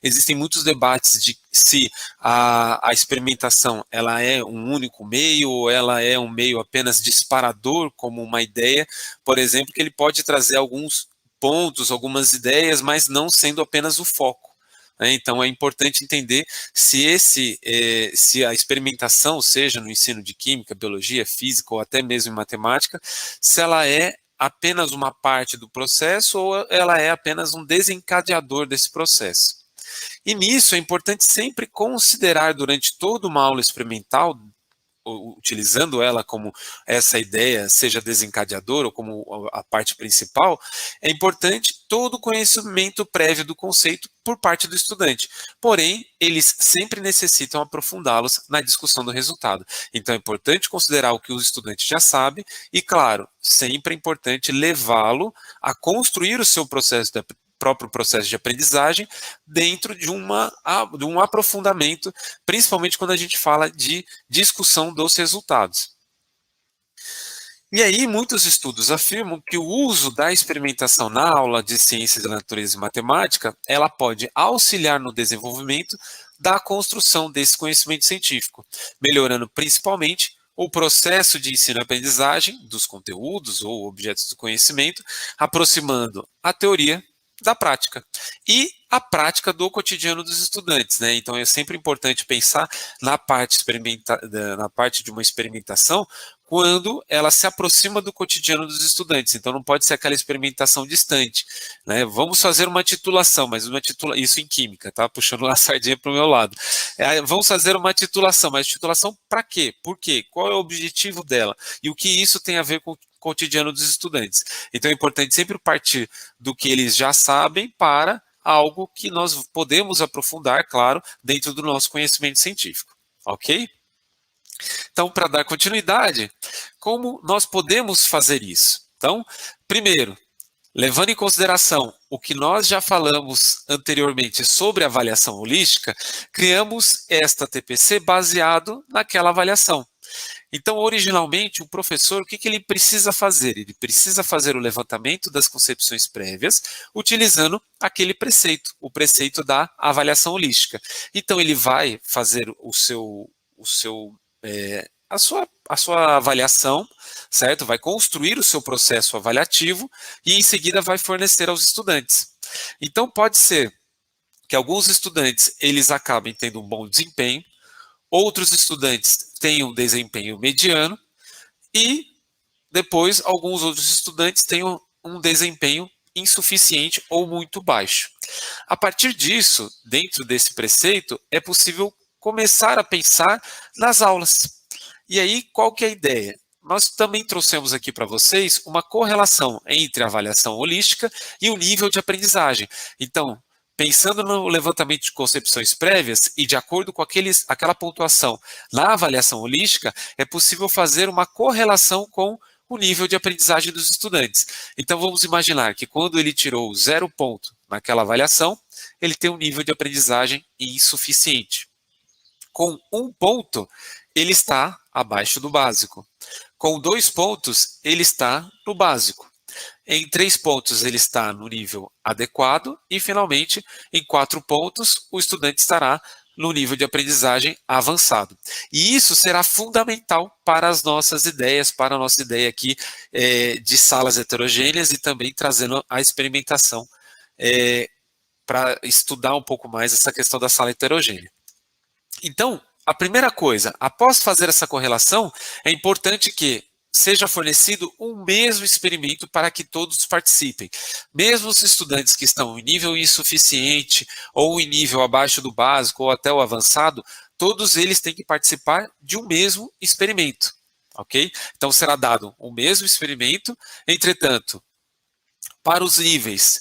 existem muitos debates de se a experimentação ela é um único meio ou ela é um meio apenas disparador, como uma ideia, por exemplo, que ele pode trazer alguns pontos, algumas ideias, mas não sendo apenas o foco. Então, é importante entender se a experimentação, seja no ensino de química, biologia, física ou até mesmo em matemática, se ela é apenas uma parte do processo ou ela é apenas um desencadeador desse processo. E nisso é importante sempre considerar durante toda uma aula experimental, utilizando ela como essa ideia, seja desencadeadora ou como a parte principal, é importante todo o conhecimento prévio do conceito por parte do estudante. Porém, eles sempre necessitam aprofundá-los na discussão do resultado. Então, é importante considerar o que o estudante já sabe e, claro, sempre é importante levá-lo a construir o seu processo próprio processo de aprendizagem dentro de um aprofundamento, principalmente quando a gente fala de discussão dos resultados. E aí, muitos estudos afirmam que o uso da experimentação na aula de ciências da natureza e matemática, ela pode auxiliar no desenvolvimento da construção desse conhecimento científico, melhorando principalmente o processo de ensino-aprendizagem dos conteúdos ou objetos do conhecimento, aproximando a teoria da prática e a prática do cotidiano dos estudantes, né? Então é sempre importante pensar na parte de uma experimentação quando ela se aproxima do cotidiano dos estudantes. Então não pode ser aquela experimentação distante, né? Vamos fazer uma titulação, mas isso em química, tá? Puxando a sardinha para o meu lado. Vamos fazer uma titulação, mas titulação para quê? Por quê? Qual é o objetivo dela? E o que isso tem a ver com o cotidiano dos estudantes? Então é importante sempre partir do que eles já sabem para algo que nós podemos aprofundar, claro, dentro do nosso conhecimento científico, ok? Então, para dar continuidade, como nós podemos fazer isso? Então, primeiro, levando em consideração o que nós já falamos anteriormente sobre avaliação holística, criamos esta TPC baseado naquela avaliação. Então, originalmente, o professor, o que ele precisa fazer? Ele precisa fazer o levantamento das concepções prévias, utilizando aquele preceito, o preceito da avaliação holística. Então, ele vai fazer a sua avaliação, certo? Vai construir o seu processo avaliativo e, em seguida, vai fornecer aos estudantes. Então, pode ser que alguns estudantes eles acabem tendo um bom desempenho, outros estudantes têm um desempenho mediano e depois alguns outros estudantes têm um desempenho insuficiente ou muito baixo. A partir disso, dentro desse preceito, é possível começar a pensar nas aulas. E aí, qual que é a ideia? Nós também trouxemos aqui para vocês uma correlação entre a avaliação holística e o nível de aprendizagem. Então, pensando no levantamento de concepções prévias e de acordo com aquela pontuação na avaliação holística, é possível fazer uma correlação com o nível de aprendizagem dos estudantes. Então, vamos imaginar que quando ele tirou 0 ponto naquela avaliação, ele tem um nível de aprendizagem insuficiente. Com 1 ponto, ele está abaixo do básico. Com 2 pontos, ele está no básico. Em 3 pontos, ele está no nível adequado. E, finalmente, em 4 pontos, o estudante estará no nível de aprendizagem avançado. E isso será fundamental para as nossas ideias, para a nossa ideia aqui de salas heterogêneas e também trazendo a experimentação para estudar um pouco mais essa questão da sala heterogênea. Então, a primeira coisa, após fazer essa correlação, é importante que seja fornecido um mesmo experimento para que todos participem. Mesmo os estudantes que estão em nível insuficiente, ou em nível abaixo do básico, ou até o avançado, todos eles têm que participar de um mesmo experimento, ok? Então, será dado um mesmo experimento, entretanto, para os níveis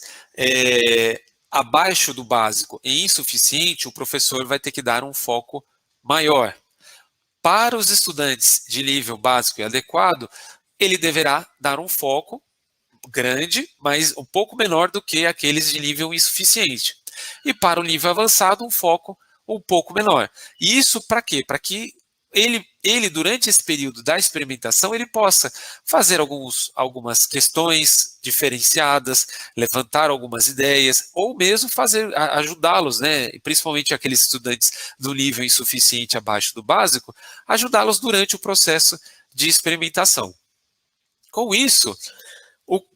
abaixo do básico e insuficiente, o professor vai ter que dar um foco maior. Para os estudantes de nível básico e adequado, ele deverá dar um foco grande, mas um pouco menor do que aqueles de nível insuficiente. E para o nível avançado, um foco um pouco menor. E isso para quê? Para que ele, durante esse período da experimentação, ele possa fazer algumas questões diferenciadas, levantar algumas ideias, ou mesmo ajudá-los, né, principalmente aqueles estudantes do nível insuficiente abaixo do básico, ajudá-los durante o processo de experimentação. Com isso,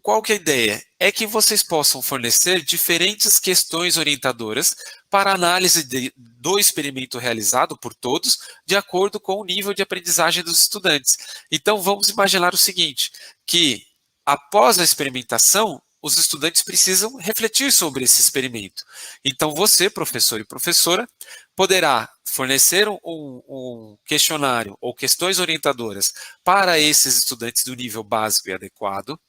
qual que é a ideia? É que vocês possam fornecer diferentes questões orientadoras para análise do experimento realizado por todos, de acordo com o nível de aprendizagem dos estudantes. Então, vamos imaginar o seguinte, que após a experimentação, os estudantes precisam refletir sobre esse experimento. Então, você, professor e professora, poderá fornecer um questionário ou questões orientadoras para esses estudantes do nível básico e adequado.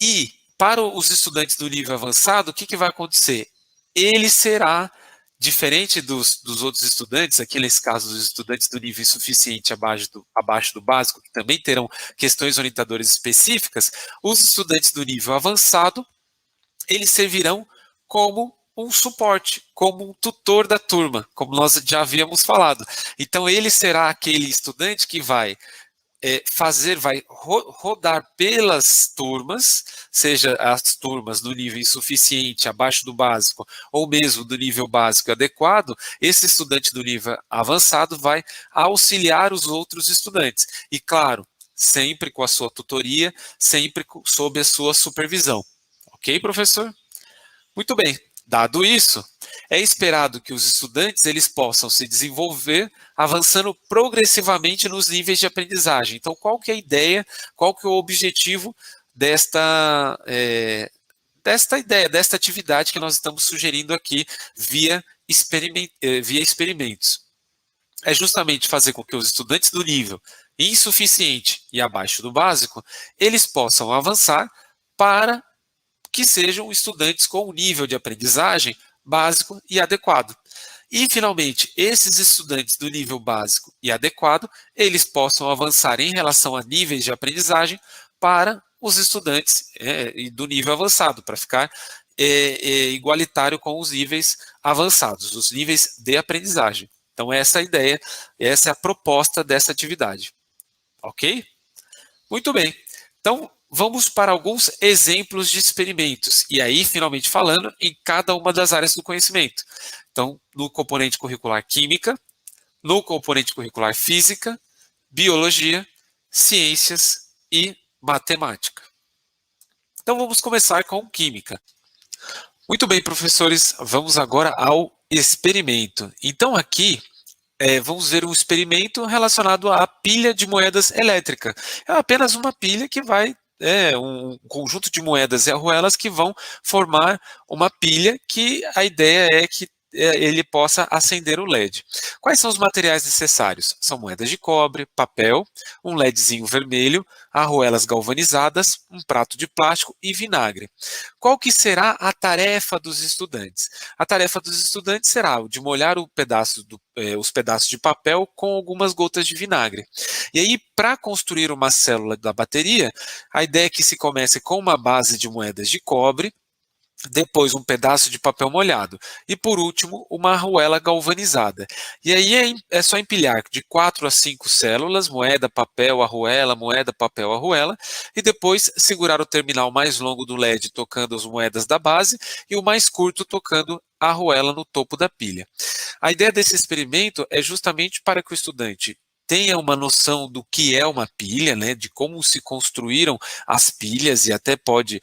E para os estudantes do nível avançado, o que vai acontecer? Ele será diferente dos outros estudantes, aqui nesse caso dos estudantes do nível insuficiente abaixo do básico, que também terão questões orientadoras específicas, os estudantes do nível avançado, eles servirão como um suporte, como um tutor da turma, como nós já havíamos falado. Então, ele será aquele estudante que vai rodar pelas turmas, seja as turmas do nível insuficiente, abaixo do básico, ou mesmo do nível básico adequado, esse estudante do nível avançado vai auxiliar os outros estudantes. E, claro, sempre com a sua tutoria, sempre sob a sua supervisão. Ok, professor? Muito bem. Dado isso, é esperado que os estudantes eles possam se desenvolver avançando progressivamente nos níveis de aprendizagem. Então, qual que é a ideia, qual que é o objetivo desta ideia, desta atividade que nós estamos sugerindo aqui via experimentos? É justamente fazer com que os estudantes do nível insuficiente e abaixo do básico, eles possam avançar para que sejam estudantes com um nível de aprendizagem básico e adequado. E, finalmente, esses estudantes do nível básico e adequado, eles possam avançar em relação a níveis de aprendizagem para os estudantes do nível avançado, para ficar igualitário com os níveis avançados, os níveis de aprendizagem. Então, essa é a ideia, essa é a proposta dessa atividade. Ok? Muito bem. Então, vamos para alguns exemplos de experimentos. E aí, finalmente falando, em cada uma das áreas do conhecimento. Então, no componente curricular Química, no componente curricular Física, Biologia, Ciências e Matemática. Então, vamos começar com Química. Muito bem, professores, vamos agora ao experimento. Então, aqui, vamos ver um experimento relacionado à pilha de moedas elétrica. É apenas uma pilha que vai, um conjunto de moedas e arruelas que vão formar uma pilha que a ideia é que ele possa acender o LED. Quais são os materiais necessários? São moedas de cobre, papel, um LEDzinho vermelho, arruelas galvanizadas, um prato de plástico e vinagre. Qual que será a tarefa dos estudantes? A tarefa dos estudantes será o de molhar os pedaços de papel com algumas gotas de vinagre. E aí, para construir uma célula da bateria, a ideia é que se comece com uma base de moedas de cobre, depois um pedaço de papel molhado e, por último, uma arruela galvanizada. E aí é só empilhar de 4 a 5 células, moeda, papel, arruela, e depois segurar o terminal mais longo do LED tocando as moedas da base e o mais curto tocando a arruela no topo da pilha. A ideia desse experimento é justamente para que o estudante tenha uma noção do que é uma pilha, né, de como se construíram as pilhas e até pode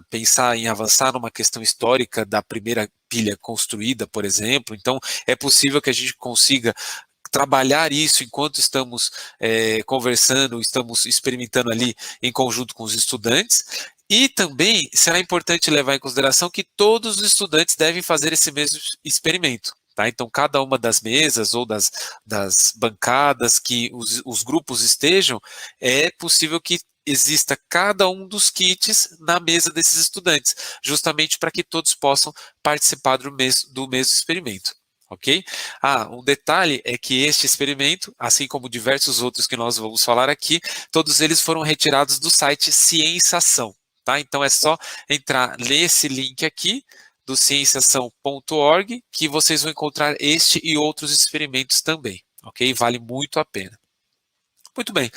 pensar em avançar numa questão histórica da primeira pilha construída, por exemplo. Então, é possível que a gente consiga trabalhar isso enquanto estamos conversando, estamos experimentando ali em conjunto com os estudantes. E também será importante levar em consideração que todos os estudantes devem fazer esse mesmo experimento. Tá? Então, cada uma das mesas ou das bancadas que os grupos estejam, é possível que exista cada um dos kits na mesa desses estudantes, justamente para que todos possam participar do mesmo experimento. Ok? Um detalhe é que este experimento, assim como diversos outros que nós vamos falar aqui, todos eles foram retirados do site Cienciação. Tá? Então, é só entrar nesse link aqui, do cienciação.org, que vocês vão encontrar este e outros experimentos também, ok? Vale muito a pena. Muito bem,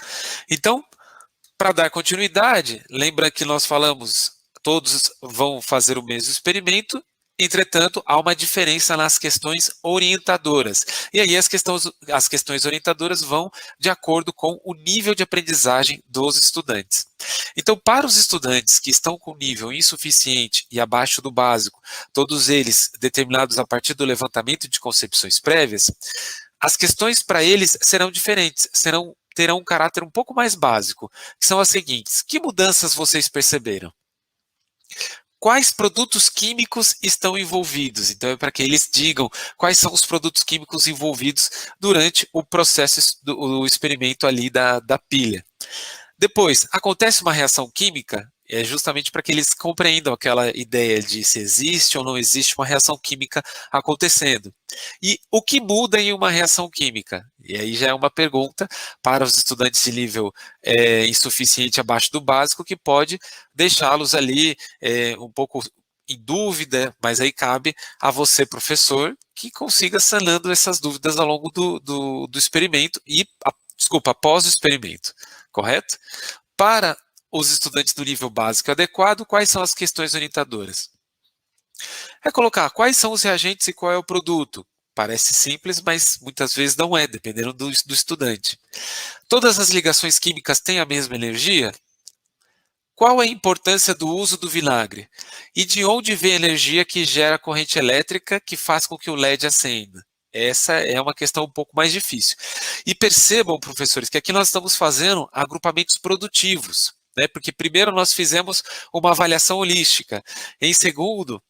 então, para dar continuidade, lembra que nós falamos, todos vão fazer o mesmo experimento, entretanto, há uma diferença nas questões orientadoras. E aí as questões orientadoras vão de acordo com o nível de aprendizagem dos estudantes. Então, para os estudantes que estão com nível insuficiente e abaixo do básico, todos eles determinados a partir do levantamento de concepções prévias, as questões para eles serão diferentes, terão um caráter um pouco mais básico, que são as seguintes: que mudanças vocês perceberam? Quais produtos químicos estão envolvidos? Então, é para que eles digam quais são os produtos químicos envolvidos durante o processo do experimento ali da pilha. Depois, acontece uma reação química? É justamente para que eles compreendam aquela ideia de se existe ou não existe uma reação química acontecendo. E o que muda em uma reação química? E aí já é uma pergunta para os estudantes de nível insuficiente abaixo do básico, que pode deixá-los ali um pouco em dúvida, mas aí cabe a você, professor, que consiga sanando essas dúvidas ao longo do experimento e, desculpa, após o experimento, correto? Para os estudantes do nível básico adequado, quais são as questões orientadoras? É colocar quais são os reagentes e qual é o produto. Parece simples, mas muitas vezes não é, dependendo do estudante. Todas as ligações químicas têm a mesma energia? Qual a importância do uso do vinagre? E de onde vem a energia que gera a corrente elétrica que faz com que o LED acenda? Essa é uma questão um pouco mais difícil. E percebam, professores, que aqui nós estamos fazendo agrupamentos produtivos, né? Porque primeiro nós fizemos uma avaliação holística. Em segundo,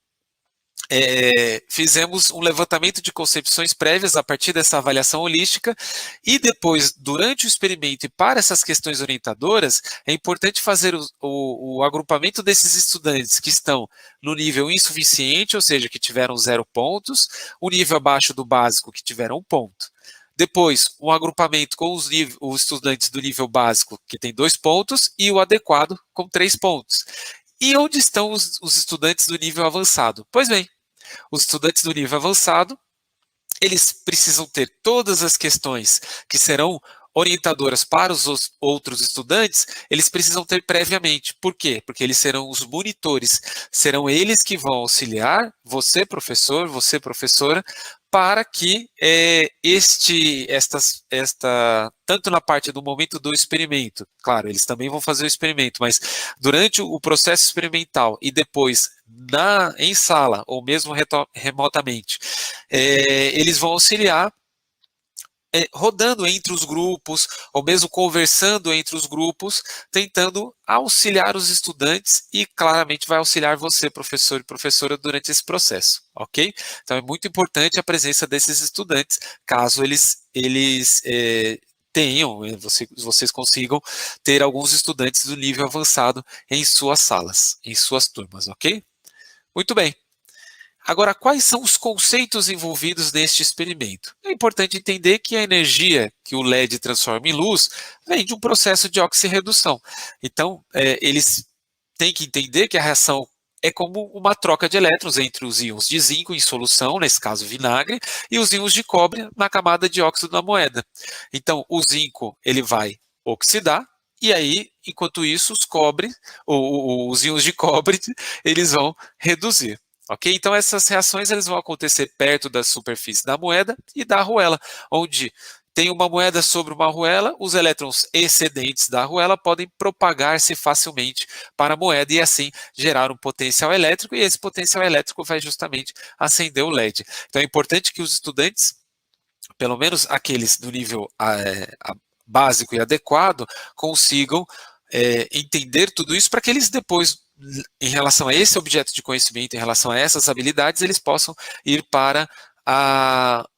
fizemos um levantamento de concepções prévias a partir dessa avaliação holística e depois, durante o experimento e para essas questões orientadoras, é importante fazer o agrupamento desses estudantes que estão no nível insuficiente, ou seja, que tiveram 0 pontos, o nível abaixo do básico, que tiveram 1 ponto. Depois, um agrupamento com os estudantes do nível básico, que tem 2 pontos, e o adequado, com 3 pontos. E onde estão os estudantes do nível avançado? Pois bem, os estudantes do nível avançado, eles precisam ter todas as questões que serão orientadoras para os outros estudantes, eles precisam ter previamente. Por quê? Porque eles serão os monitores, serão eles que vão auxiliar você, professor, você, professora, para que tanto na parte do momento do experimento, claro, eles também vão fazer o experimento, mas durante o processo experimental e depois em sala, ou mesmo remotamente, eles vão auxiliar rodando entre os grupos, ou mesmo conversando entre os grupos, tentando auxiliar os estudantes e claramente vai auxiliar você, professor e professora, durante esse processo, ok? Então é muito importante a presença desses estudantes, caso eles tenham, vocês consigam ter alguns estudantes do nível avançado em suas salas, em suas turmas, ok? Muito bem. Agora, quais são os conceitos envolvidos neste experimento? É importante entender que a energia que o LED transforma em luz vem de um processo de oxirredução. Então, eles têm que entender que a reação é como uma troca de elétrons entre os íons de zinco em solução, nesse caso vinagre, e os íons de cobre na camada de óxido da moeda. Então, o zinco ele vai oxidar, e aí, enquanto isso, os íons de cobre, eles vão reduzir. Ok? Então, essas reações eles vão acontecer perto da superfície da moeda e da arruela, onde tem uma moeda sobre uma arruela, os elétrons excedentes da arruela podem propagar-se facilmente para a moeda e assim gerar um potencial elétrico, e esse potencial elétrico vai justamente acender o LED. Então, é importante que os estudantes, pelo menos aqueles do nível básico e adequado, consigam entender tudo isso para que eles depois, em relação a esse objeto de conhecimento, em relação a essas habilidades, eles possam ir para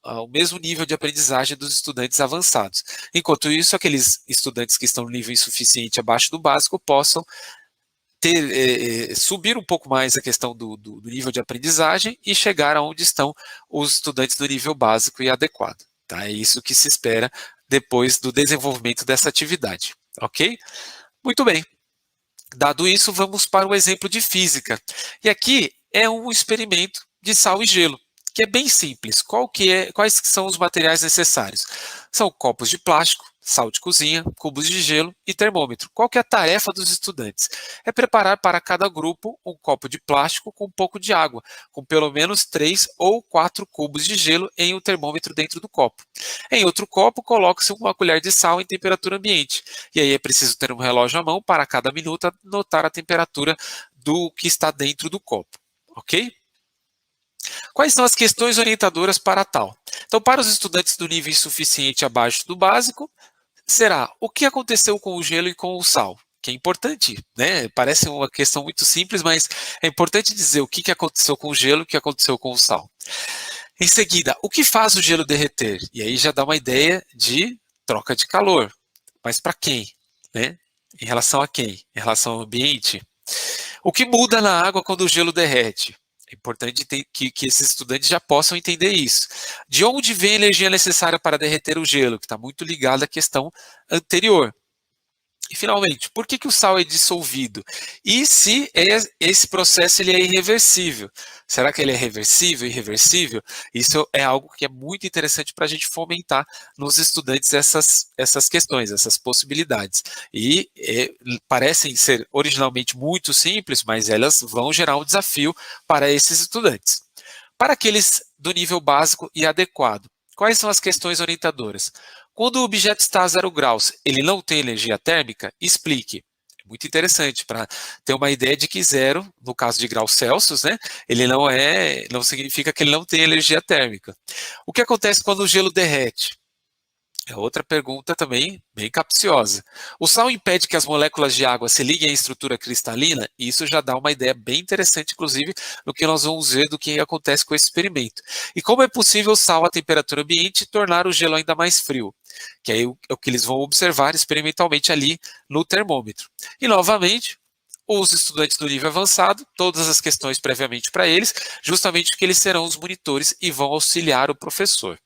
o mesmo nível de aprendizagem dos estudantes avançados. Enquanto isso, aqueles estudantes que estão no nível insuficiente abaixo do básico possam subir um pouco mais a questão do nível de aprendizagem e chegar aonde estão os estudantes do nível básico e adequado. Tá? É isso que se espera depois do desenvolvimento dessa atividade. Ok? Muito bem. Dado isso, vamos para o exemplo de física. E aqui é um experimento de sal e gelo, que é bem simples. Quais são os materiais necessários? São copos de plástico, sal de cozinha, cubos de gelo e termômetro. Qual que é a tarefa dos estudantes? É preparar para cada grupo um copo de plástico com um pouco de água, com pelo menos 3 ou 4 cubos de gelo em um termômetro dentro do copo. Em outro copo, coloque-se uma colher de sal em temperatura ambiente. E aí é preciso ter um relógio à mão para cada minuto anotar a temperatura do que está dentro do copo. Ok? Quais são as questões orientadoras para tal? Então, para os estudantes do nível insuficiente abaixo do básico, será o que aconteceu com o gelo e com o sal? Que é importante, né? Parece uma questão muito simples, mas é importante dizer o que aconteceu com o gelo e o que aconteceu com o sal. Em seguida, o que faz o gelo derreter? E aí já dá uma ideia de troca de calor. Mas para quem? Né? Em relação a quem? Em relação ao ambiente? O que muda na água quando o gelo derrete? É importante que esses estudantes já possam entender isso. De onde vem a energia necessária para derreter o gelo, que está muito ligado à questão anterior. E, finalmente, por que o sal é dissolvido? E se esse processo ele é irreversível? Será que ele é reversível, irreversível? Isso é algo que é muito interessante para a gente fomentar nos estudantes essas questões, essas possibilidades. E parecem ser originalmente muito simples, mas elas vão gerar um desafio para esses estudantes. Para aqueles do nível básico e adequado, quais são as questões orientadoras? Quando o objeto está a 0 graus, ele não tem energia térmica? Explique. É muito interessante para ter uma ideia de que zero, no caso de graus Celsius, né, ele não significa que ele não tem energia térmica. O que acontece quando o gelo derrete? É outra pergunta também bem capciosa. O sal impede que as moléculas de água se liguem à estrutura cristalina? E isso já dá uma ideia bem interessante, inclusive, no que nós vamos ver do que acontece com esse experimento. E como é possível o sal à temperatura ambiente tornar o gelo ainda mais frio? Que aí é o que eles vão observar experimentalmente ali no termômetro. E, novamente, os estudantes do nível avançado, todas as questões previamente para eles, justamente porque eles serão os monitores e vão auxiliar o professor.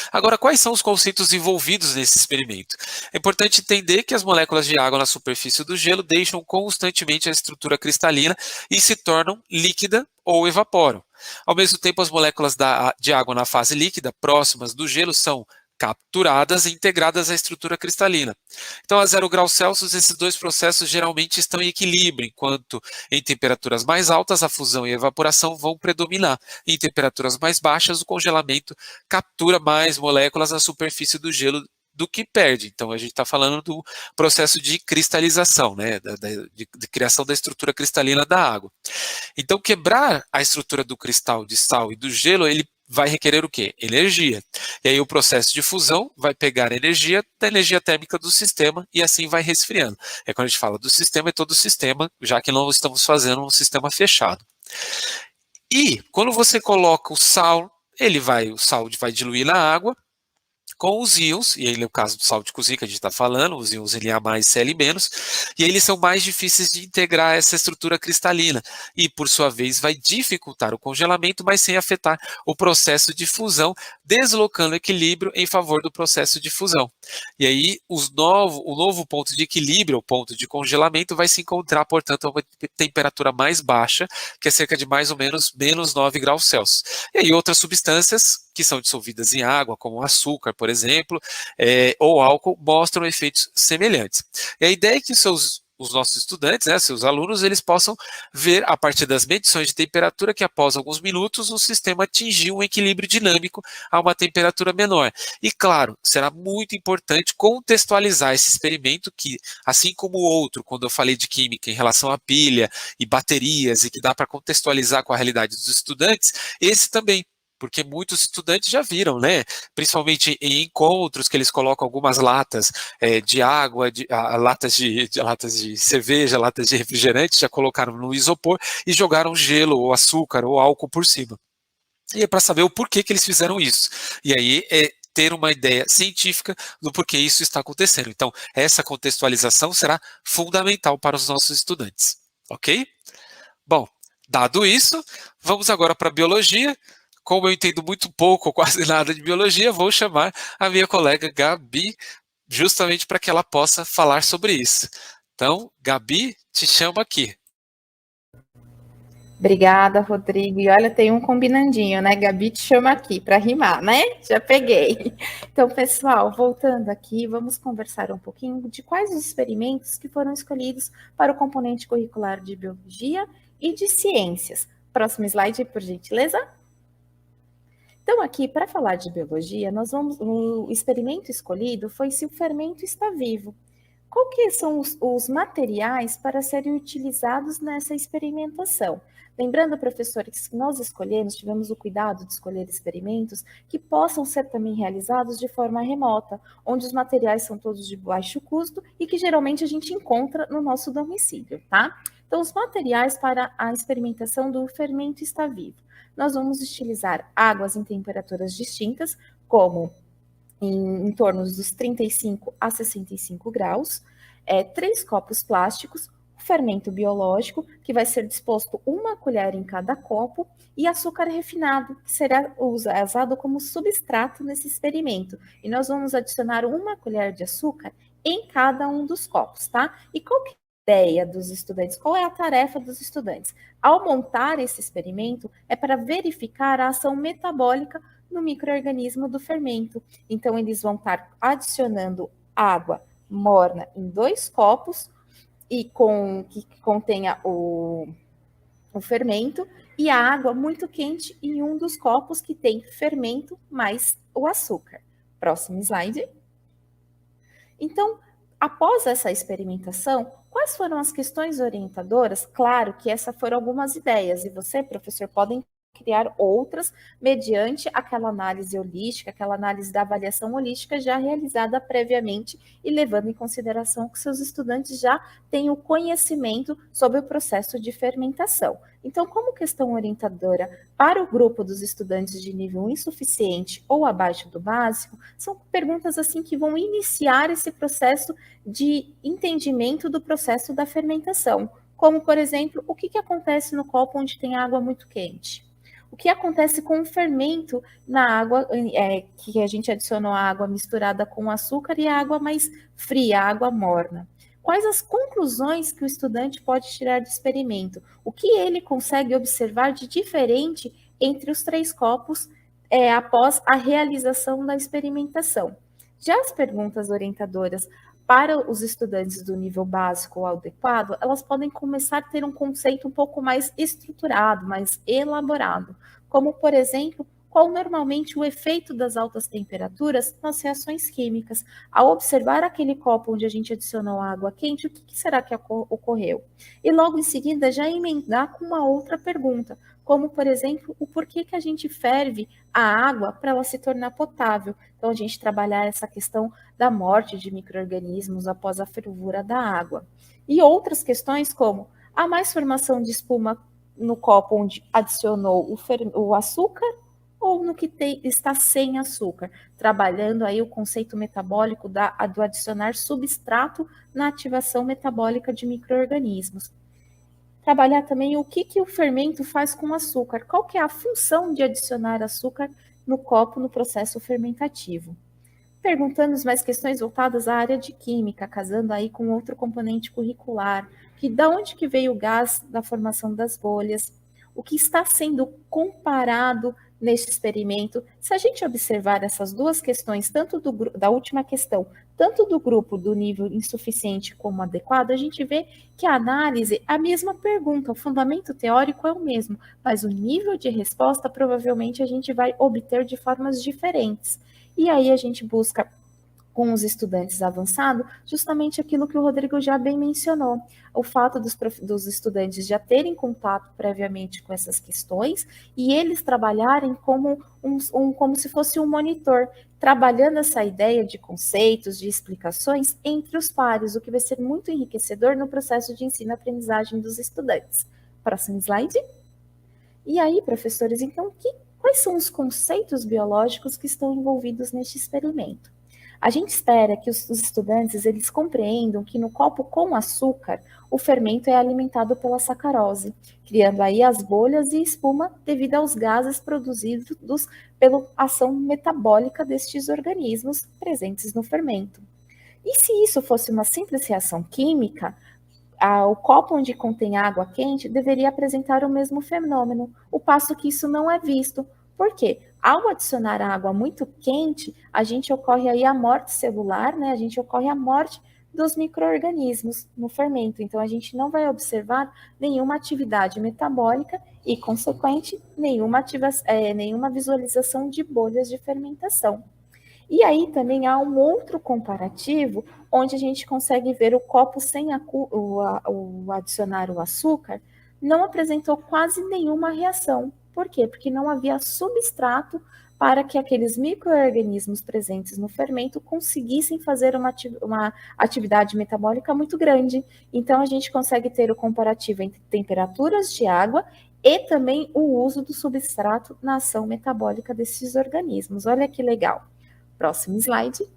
Agora, quais são os conceitos envolvidos nesse experimento? É importante entender que as moléculas de água na superfície do gelo deixam constantemente a estrutura cristalina e se tornam líquida ou evaporam. Ao mesmo tempo, as moléculas de água na fase líquida, próximas do gelo, são capturadas e integradas à estrutura cristalina. Então, a 0 graus Celsius, esses dois processos geralmente estão em equilíbrio, enquanto em temperaturas mais altas, a fusão e a evaporação vão predominar. Em temperaturas mais baixas, o congelamento captura mais moléculas na superfície do gelo do que perde. Então, a gente está falando do processo de cristalização, né, de criação da estrutura cristalina da água. Então, quebrar a estrutura do cristal de sal e do gelo, ele vai requerer o quê? Energia. E aí o processo de fusão vai pegar a energia da energia térmica do sistema e assim vai resfriando. É quando a gente fala do sistema, é todo o sistema, já que não estamos fazendo um sistema fechado. E quando você coloca o sal, o sal vai diluir na água, com os íons, e aí no caso do sal de cozinha que a gente está falando, os íons Li+, Cl-, e aí eles são mais difíceis de integrar essa estrutura cristalina, e por sua vez vai dificultar o congelamento, mas sem afetar o processo de fusão, deslocando o equilíbrio em favor do processo de fusão. E aí o novo ponto de equilíbrio, o ponto de congelamento, vai se encontrar, portanto, a uma temperatura mais baixa, que é cerca de mais ou menos menos 9 graus Celsius. E aí outras substâncias que são dissolvidas em água, como açúcar, por exemplo, ou álcool, mostram efeitos semelhantes. E a ideia é que os nossos estudantes, né, seus alunos, eles possam ver, a partir das medições de temperatura, que após alguns minutos o sistema atingiu um equilíbrio dinâmico a uma temperatura menor. E, claro, será muito importante contextualizar esse experimento que, assim como o outro, quando eu falei de química em relação à pilha e baterias, e que dá para contextualizar com a realidade dos estudantes, esse também, porque muitos estudantes já viram, né? Principalmente em encontros que eles colocam algumas latas de água, latas de cerveja, latas de refrigerante, já colocaram no isopor e jogaram gelo ou açúcar ou álcool por cima. E é para saber o porquê que eles fizeram isso. E aí ter uma ideia científica do porquê isso está acontecendo. Então, essa contextualização será fundamental para os nossos estudantes. Ok? Bom, dado isso, vamos agora para a biologia. Como eu entendo muito pouco ou quase nada de biologia, vou chamar a minha colega Gabi, justamente para que ela possa falar sobre isso. Então, Gabi, te chamo aqui. Obrigada, Rodrigo. E olha, tem um combinandinho, né? Gabi te chama aqui para rimar, né? Já peguei. Então, pessoal, voltando aqui, vamos conversar um pouquinho de quais os experimentos que foram escolhidos para o componente curricular de biologia e de ciências. Próximo slide, por gentileza. Então, aqui, para falar de biologia, o experimento escolhido foi se o fermento está vivo. Qual que são os materiais para serem utilizados nessa experimentação? Lembrando, professores, que nós tivemos o cuidado de escolher experimentos que possam ser também realizados de forma remota, onde os materiais são todos de baixo custo e que geralmente a gente encontra no nosso domicílio, tá? Então, os materiais para a experimentação do fermento está vivo. Nós vamos utilizar águas em temperaturas distintas, como em torno dos 35 a 65 graus, 3 copos plásticos, fermento biológico, que vai ser disposto 1 colher em cada copo, e açúcar refinado, que será usado como substrato nesse experimento. E nós vamos adicionar 1 colher de açúcar em cada um dos copos, tá? E qual que é a ideia dos estudantes? Qual é a tarefa dos estudantes? Ao montar esse experimento, é para verificar a ação metabólica no micro-organismo do fermento. Então, eles vão estar adicionando água morna em 2 copos, e que contenha o fermento, e a água muito quente em um dos copos que tem fermento mais o açúcar. Próximo slide. Então, após essa experimentação, quais foram as questões orientadoras? Claro que essas foram algumas ideias, e você, professor, podem criar outras mediante aquela análise holística, aquela análise da avaliação holística já realizada previamente e levando em consideração que seus estudantes já têm o conhecimento sobre o processo de fermentação. Então, como questão orientadora para o grupo dos estudantes de nível insuficiente ou abaixo do básico, são perguntas assim que vão iniciar esse processo de entendimento do processo da fermentação. Como, por exemplo, o que acontece no copo onde tem água muito quente? O que acontece com o fermento na água, que a gente adicionou a água misturada com açúcar e a água mais fria, a água morna? Quais as conclusões que o estudante pode tirar do experimento? O que ele consegue observar de diferente entre os 3 copos após a realização da experimentação? Já as perguntas orientadoras para os estudantes do nível básico ou adequado, elas podem começar a ter um conceito um pouco mais estruturado, mais elaborado, como, por exemplo, qual normalmente o efeito das altas temperaturas nas reações químicas. Ao observar aquele copo onde a gente adicionou água quente, o que será que ocorreu? E logo em seguida já emendar com uma outra pergunta, como, por exemplo, o porquê que a gente ferve a água para ela se tornar potável. Então, a gente trabalhar essa questão da morte de micro-organismos após a fervura da água. E outras questões como, há mais formação de espuma no copo onde adicionou o açúcar ou no que está sem açúcar? Trabalhando aí o conceito metabólico do adicionar substrato na ativação metabólica de micro-organismos. Trabalhar também o que o fermento faz com o açúcar, qual que é a função de adicionar açúcar no copo no processo fermentativo. Perguntando mais questões voltadas à área de química, casando aí com outro componente curricular, que da onde que veio o gás da formação das bolhas, o que está sendo comparado neste experimento. Se a gente observar essas duas questões, tanto da última questão, tanto do grupo do nível insuficiente como adequado, a gente vê que a análise é a mesma pergunta, o fundamento teórico é o mesmo, mas o nível de resposta provavelmente a gente vai obter de formas diferentes. E aí a gente busca com os estudantes avançados, justamente aquilo que o Rodrigo já bem mencionou, o fato dos estudantes já terem contato previamente com essas questões e eles trabalharem como como se fosse um monitor, trabalhando essa ideia de conceitos, de explicações entre os pares, o que vai ser muito enriquecedor no processo de ensino-aprendizagem dos estudantes. Próximo slide. E aí, professores, então, quais são os conceitos biológicos que estão envolvidos neste experimento? A gente espera que os estudantes eles compreendam que no copo com açúcar, o fermento é alimentado pela sacarose, criando aí as bolhas e espuma devido aos gases produzidos pela ação metabólica destes organismos presentes no fermento. E se isso fosse uma simples reação química, o copo onde contém água quente deveria apresentar o mesmo fenômeno, o passo que isso não é visto. Por quê? Ao adicionar água muito quente, a gente ocorre aí a morte celular, né? A gente ocorre a morte dos micro-organismos no fermento. Então, a gente não vai observar nenhuma atividade metabólica e, consequente, nenhuma visualização de bolhas de fermentação. E aí também há um outro comparativo, onde a gente consegue ver o copo sem o adicionar o açúcar, não apresentou quase nenhuma reação. Por quê? Porque não havia substrato para que aqueles micro-organismos presentes no fermento conseguissem fazer uma atividade metabólica muito grande. Então, a gente consegue ter o comparativo entre temperaturas de água e também o uso do substrato na ação metabólica desses organismos. Olha que legal. Próximo slide.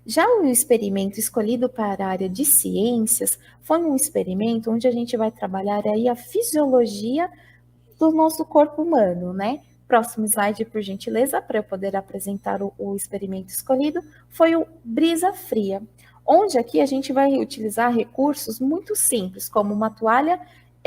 Já o experimento escolhido para a área de ciências foi um experimento onde a gente vai trabalhar aí a fisiologia do nosso corpo humano, né? Próximo slide, por gentileza, para eu poder apresentar o experimento escolhido, foi o brisa fria, onde aqui a gente vai utilizar recursos muito simples, como uma toalha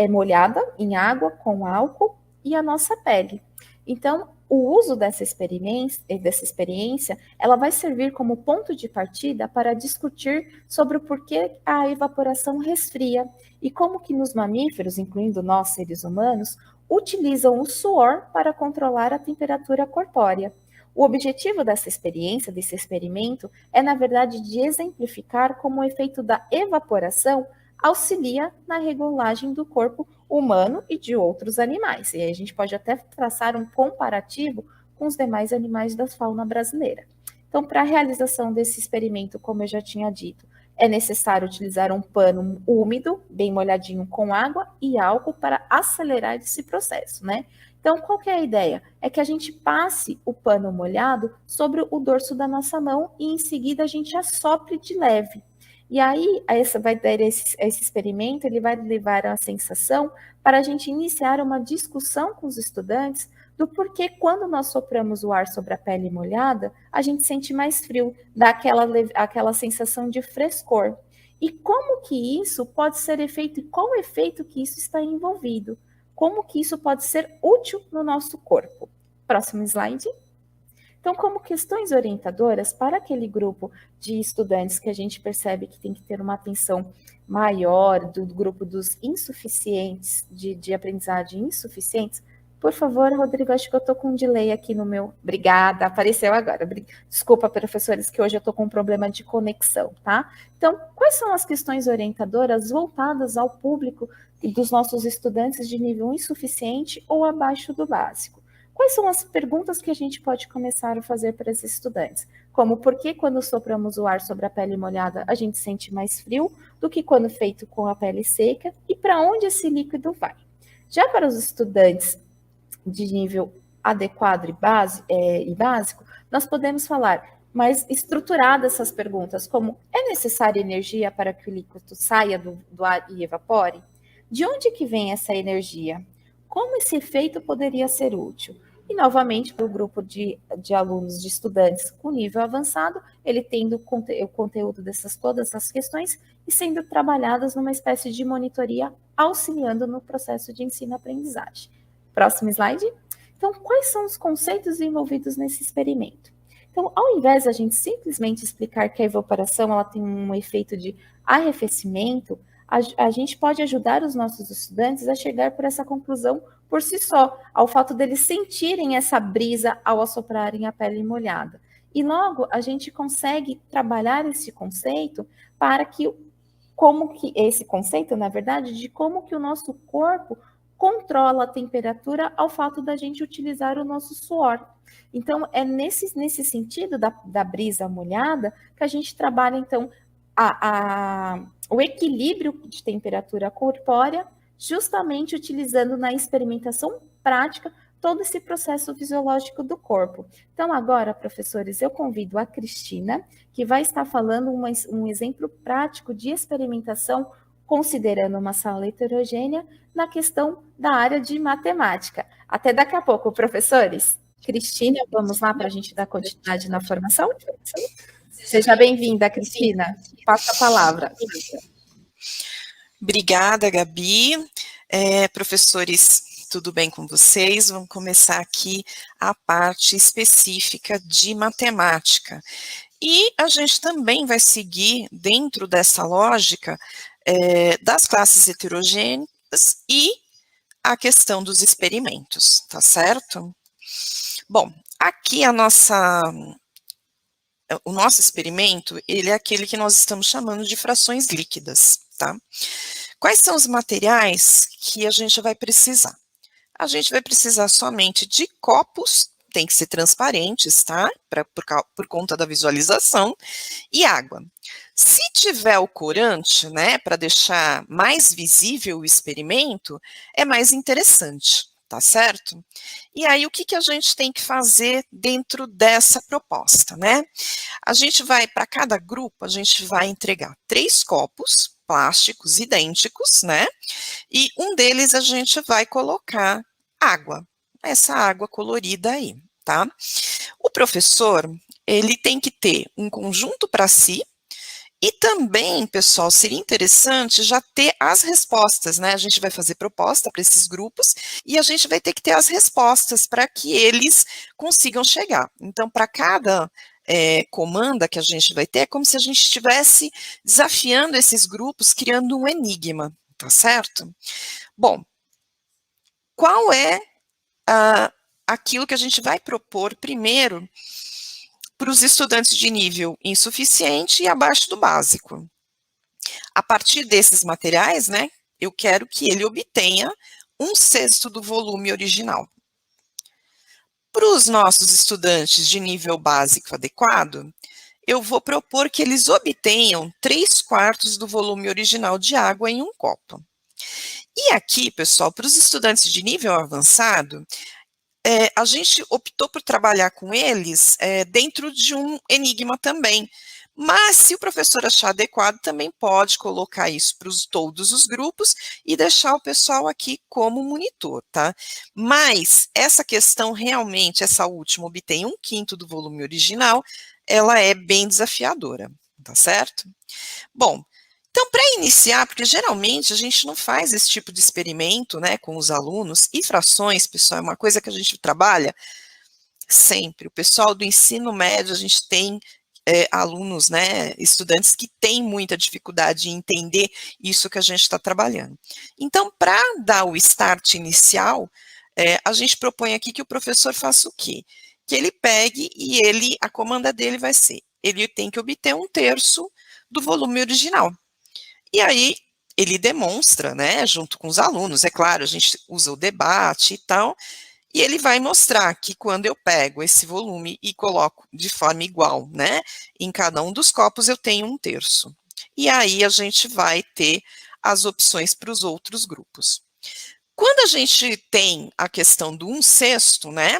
molhada em água com álcool e a nossa pele. Então, o uso dessa experiência, ela vai servir como ponto de partida para discutir sobre o porquê a evaporação resfria e como que nos mamíferos, incluindo nós seres humanos, utilizam o suor para controlar a temperatura corpórea. O objetivo dessa experiência, desse experimento, é, na verdade, de exemplificar como o efeito da evaporação auxilia na regulagem do corpo humano e de outros animais. E aí a gente pode até traçar um comparativo com os demais animais da fauna brasileira. Então, para a realização desse experimento, como eu já tinha dito, é necessário utilizar um pano úmido, bem molhadinho com água e álcool para acelerar esse processo, né? Então, qual que é a ideia? É que a gente passe o pano molhado sobre o dorso da nossa mão e em seguida a gente assopre de leve. E aí, vai dar esse experimento, ele vai levar a sensação para a gente iniciar uma discussão com os estudantes do porquê quando nós sopramos o ar sobre a pele molhada, a gente sente mais frio, dá aquela sensação de frescor. E como que isso pode ser feito e qual o efeito que isso está envolvido? Como que isso pode ser útil no nosso corpo? Próximo slide. Então, como questões orientadoras para aquele grupo de estudantes que a gente percebe que tem que ter uma atenção maior, do grupo dos insuficientes, de aprendizagem insuficientes, por favor, Rodrigo, acho que eu estou com um delay aqui no meu... Obrigada, apareceu agora. Desculpa, professores, que hoje eu estou com um problema de conexão, tá? Então, quais são as questões orientadoras voltadas ao público dos nossos estudantes de nível insuficiente ou abaixo do básico? Quais são as perguntas que a gente pode começar a fazer para esses estudantes? Como por que quando sopramos o ar sobre a pele molhada a gente sente mais frio do que quando feito com a pele seca? E para onde esse líquido vai? Já para os estudantes de nível adequado e básico, nós podemos falar mais estruturadas essas perguntas, como é necessária energia para que o líquido saia do ar e evapore? De onde que vem essa energia? Como esse efeito poderia ser útil? E, novamente, para o grupo de alunos, de estudantes com nível avançado, ele tendo o conteúdo todas essas questões e sendo trabalhadas numa espécie de monitoria, auxiliando no processo de ensino-aprendizagem. Próximo slide. Então, quais são os conceitos envolvidos nesse experimento? Então, ao invés de a gente simplesmente explicar que a evaporação ela tem um efeito de arrefecimento, a gente pode ajudar os nossos estudantes a chegar por essa conclusão por si só, ao fato deles sentirem essa brisa ao assoprarem a pele molhada. E logo a gente consegue trabalhar esse conceito para que, esse conceito, na verdade, de como que o nosso corpo controla a temperatura ao fato da gente utilizar o nosso suor. Então, é nesse sentido da brisa molhada que a gente trabalha, então, o equilíbrio de temperatura corpórea, justamente utilizando na experimentação prática todo esse processo fisiológico do corpo. Então, agora, professores, eu convido a Cristina, que vai estar falando um exemplo prático de experimentação, considerando uma sala heterogênea, na questão da área de matemática. Até daqui a pouco, professores. Cristina, vamos lá para a gente dar continuidade na formação? Seja bem-vinda, Cristina. Passo a palavra. Obrigada, Gabi. Professores, tudo bem com vocês? Vamos começar aqui a parte específica de matemática. E a gente também vai seguir dentro dessa lógica das classes heterogêneas e a questão dos experimentos, tá certo? Bom, aqui o nosso experimento, ele é aquele que nós estamos chamando de frações líquidas, tá? Quais são os materiais que a gente vai precisar? A gente vai precisar somente de copos, tem que ser transparentes, tá? Por conta da visualização, e água. Se tiver o corante, né, para deixar mais visível o experimento, é mais interessante, tá certo? E aí, o que a gente tem que fazer dentro dessa proposta, né? A gente vai, para cada grupo, a gente vai entregar 3 copos plásticos idênticos, né? E um deles a gente vai colocar água, essa água colorida aí, tá? O professor, ele tem que ter um conjunto para si, e também, pessoal, seria interessante já ter as respostas, né? A gente vai fazer proposta para esses grupos e a gente vai ter que ter as respostas para que eles consigam chegar. Então, para cada comanda que a gente vai ter, é como se a gente estivesse desafiando esses grupos, criando um enigma, tá certo? Bom, qual é aquilo que a gente vai propor primeiro para os estudantes de nível insuficiente e abaixo do básico? A partir desses materiais, né, eu quero que ele obtenha 1/6 do volume original. Para os nossos estudantes de nível básico adequado, eu vou propor que eles obtenham 3/4 do volume original de água em um copo. E aqui, pessoal, para os estudantes de nível avançado, a gente optou por trabalhar com eles dentro de um enigma também. Mas, se o professor achar adequado, também pode colocar isso para todos os grupos e deixar o pessoal aqui como monitor, tá? Mas, essa questão realmente, essa última, obtém 1/5 do volume original, ela é bem desafiadora, tá certo? Bom, então, para iniciar, porque geralmente a gente não faz esse tipo de experimento, né, com os alunos, e frações, pessoal, é uma coisa que a gente trabalha sempre. O pessoal do ensino médio, a gente tem alunos, né, estudantes que têm muita dificuldade em entender isso que a gente está trabalhando. Então, para dar o start inicial, a gente propõe aqui que o professor faça o quê? Que ele pegue e a comanda dele vai ser, ele tem que obter 1/3 do volume original. E aí, ele demonstra, né, junto com os alunos, é claro, a gente usa o debate e tal, e ele vai mostrar que quando eu pego esse volume e coloco de forma igual, né, em cada um dos copos, eu tenho 1/3. E aí, a gente vai ter as opções para os outros grupos. Quando a gente tem a questão do 1/6, né,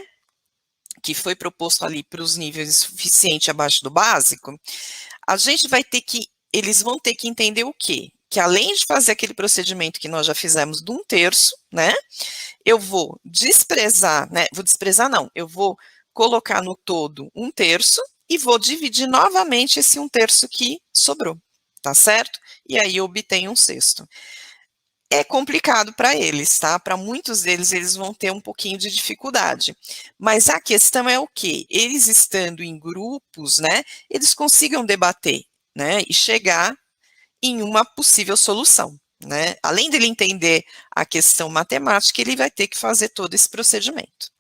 que foi proposto ali para os níveis insuficiente abaixo do básico, a gente vai ter que, eles vão ter que entender o quê? Que além de fazer aquele procedimento que nós já fizemos do 1/3, né, eu vou desprezar, né, eu vou colocar no todo 1/3 e vou dividir novamente esse 1/3 que sobrou, tá certo? E aí eu obtenho 1/6. É complicado para eles, tá? Para muitos deles, eles vão ter um pouquinho de dificuldade. Mas a questão é o quê? Eles estando em grupos, né, eles consigam debater, né, e chegar em uma possível solução, né? Além dele entender a questão matemática, ele vai ter que fazer todo esse procedimento.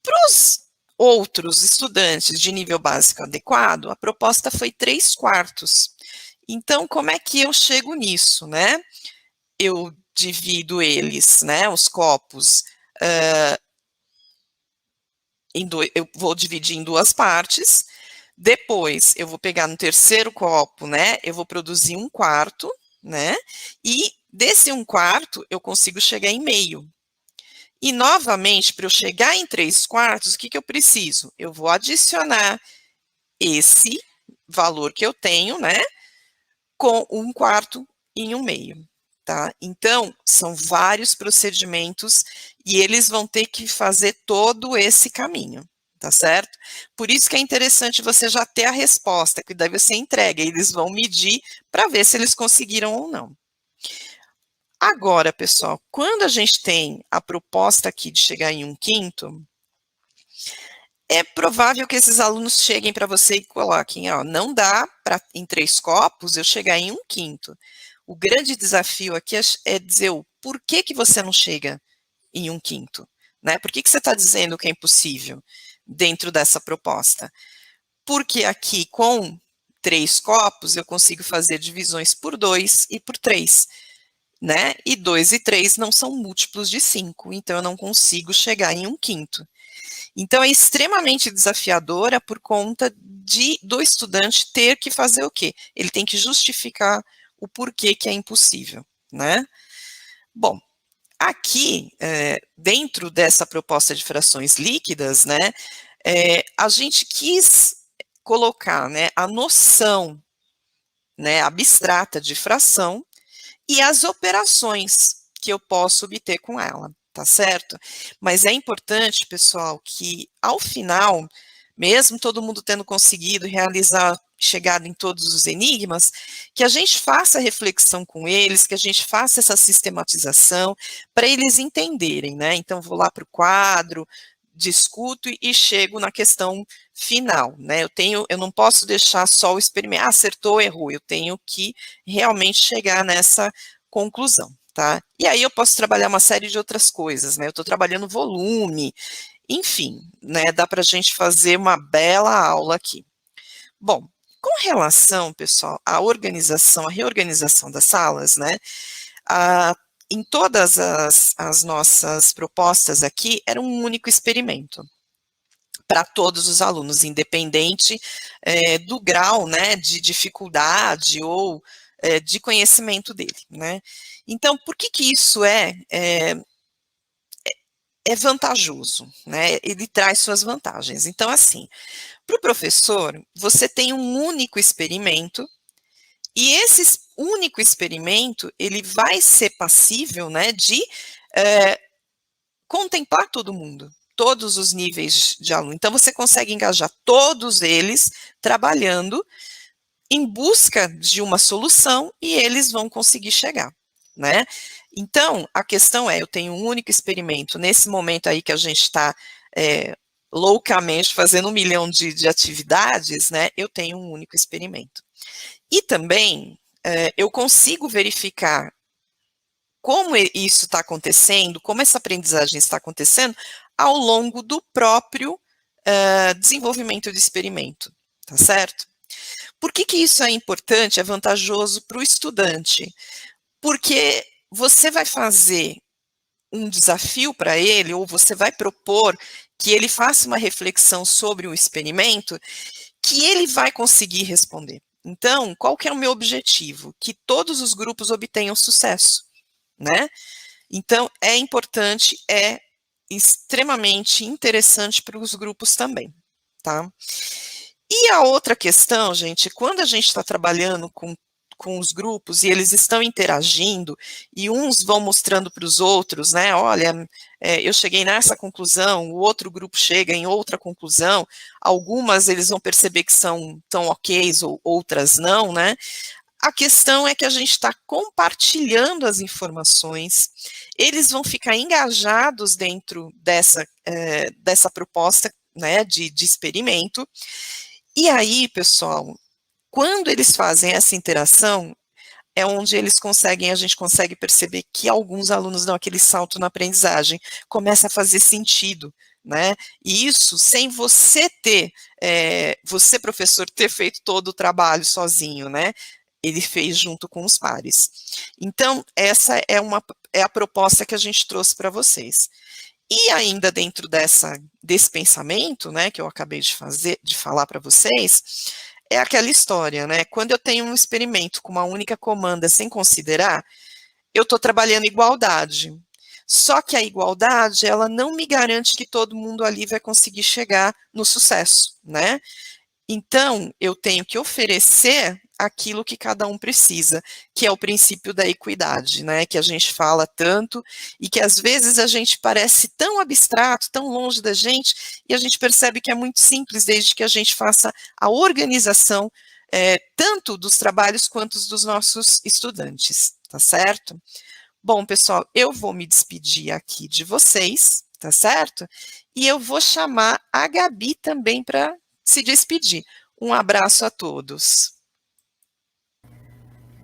Para os outros estudantes de nível básico adequado, a proposta foi 3/4. Então, como é que eu chego nisso, né? Eu divido eles, né, os copos, eu vou dividir em 2 partes, depois eu vou pegar no terceiro copo, né, eu vou produzir 1/4, né, e desse 1/4 eu consigo chegar em meio. E novamente, para eu chegar em 3/4, o que eu preciso? Eu vou adicionar esse valor que eu tenho, né, com 1/4 em 1/2. Tá? Então, são vários procedimentos e eles vão ter que fazer todo esse caminho, tá certo? Por isso que é interessante você já ter a resposta, que daí você entrega, e eles vão medir para ver se eles conseguiram ou não. Agora, pessoal, quando a gente tem a proposta aqui de chegar em 1/5, é provável que esses alunos cheguem para você e coloquem, ó, não dá para em 3 copos eu chegar em 1/5. O grande desafio aqui é dizer o porquê que você não chega em 1/5, né? Por que você está dizendo que é impossível dentro dessa proposta? Porque aqui com 3 copos eu consigo fazer divisões por 2 e por 3, né? E 2 e 3 não são múltiplos de 5, então eu não consigo chegar em 1/5. Então é extremamente desafiadora por conta do estudante ter que fazer o quê? Ele tem que justificar o porquê que é impossível, né? Bom, aqui, dentro dessa proposta de frações líquidas, né, a gente quis colocar, né, a noção, né, abstrata de fração e as operações que eu posso obter com ela, tá certo? Mas é importante, pessoal, que ao final, mesmo todo mundo tendo conseguido realizar, chegado em todos os enigmas, que a gente faça reflexão com eles, que a gente faça essa sistematização, para eles entenderem, né? Então, vou lá para o quadro, discuto e chego na questão final, né? Eu não posso deixar só o experimento, acertou, errou, eu tenho que realmente chegar nessa conclusão, tá? E aí eu posso trabalhar uma série de outras coisas, né? Eu estou trabalhando volume, enfim, né? Dá para a gente fazer uma bela aula aqui. Bom, com relação, pessoal, à organização, à reorganização das salas, né? Em todas as nossas propostas aqui, era um único experimento para todos os alunos, independente do grau, né, de dificuldade ou de conhecimento dele, né. Então, por que isso é vantajoso, né, ele traz suas vantagens. Então, assim, para o professor, você tem um único experimento, e esse único experimento, ele vai ser passível, né, de contemplar todo mundo, todos os níveis de aluno. Então, você consegue engajar todos eles trabalhando em busca de uma solução e eles vão conseguir chegar, né? Então, a questão é, eu tenho um único experimento, nesse momento aí que a gente está loucamente fazendo 1 milhão de atividades, né? Eu tenho um único experimento. E também, eu consigo verificar como isso está acontecendo, como essa aprendizagem está acontecendo ao longo do próprio desenvolvimento do experimento, tá certo? Por que isso é importante, é vantajoso para o estudante? Porque você vai fazer um desafio para ele, ou você vai propor que ele faça uma reflexão sobre o experimento, que ele vai conseguir responder. Então, qual que é o meu objetivo? Que todos os grupos obtenham sucesso, né? Então, é importante, é extremamente interessante para os grupos também, tá? E a outra questão, gente, quando a gente está trabalhando com os grupos e eles estão interagindo e uns vão mostrando para os outros, né, olha, eu cheguei nessa conclusão, o outro grupo chega em outra conclusão, algumas eles vão perceber que são tão ok ou outras não, né, a questão é que a gente está compartilhando as informações, eles vão ficar engajados dentro dessa proposta, né, de experimento, e aí, pessoal, quando eles fazem essa interação, é onde a gente consegue perceber que alguns alunos dão aquele salto na aprendizagem, começa a fazer sentido, né? E isso sem você você, professor, ter feito todo o trabalho sozinho, né? Ele fez junto com os pares. Então, essa é a proposta que a gente trouxe para vocês. E ainda dentro desse pensamento, né, que eu acabei de falar para vocês, é aquela história, né, quando eu tenho um experimento com uma única comanda sem considerar, eu estou trabalhando igualdade. Só que a igualdade, ela não me garante que todo mundo ali vai conseguir chegar no sucesso, né? Então, eu tenho que oferecer aquilo que cada um precisa, que é o princípio da equidade, né, que a gente fala tanto e que às vezes a gente parece tão abstrato, tão longe da gente, e a gente percebe que é muito simples desde que a gente faça a organização tanto dos trabalhos quanto dos nossos estudantes, tá certo? Bom, pessoal, eu vou me despedir aqui de vocês, tá certo? E eu vou chamar a Gabi também para se despedir. Um abraço a todos.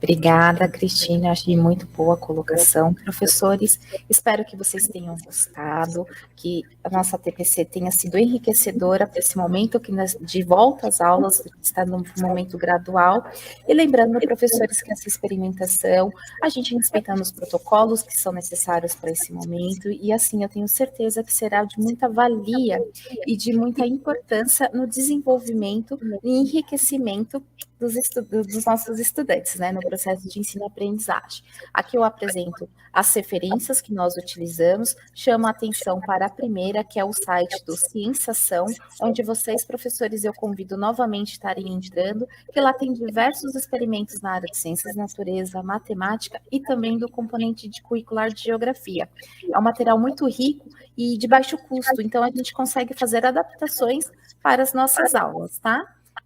Obrigada, Cristina. Achei muito boa a colocação. Professores, espero que vocês tenham gostado, que a nossa TPC tenha sido enriquecedora para esse momento que de volta às aulas está num momento gradual. E lembrando, professores, que essa experimentação, a gente respeitando os protocolos que são necessários para esse momento, e assim eu tenho certeza que será de muita valia e de muita importância no desenvolvimento e enriquecimento dos nossos estudantes, né, no processo de ensino-aprendizagem. Aqui eu apresento as referências que nós utilizamos, chamo a atenção para a primeira, que é o site do Ciensação, onde vocês, professores, eu convido novamente a estarem entrando, que lá tem diversos experimentos na área de ciências da natureza, matemática e também do componente de curricular de geografia. É um material muito rico e de baixo custo, então a gente consegue fazer adaptações para as nossas aulas, tá?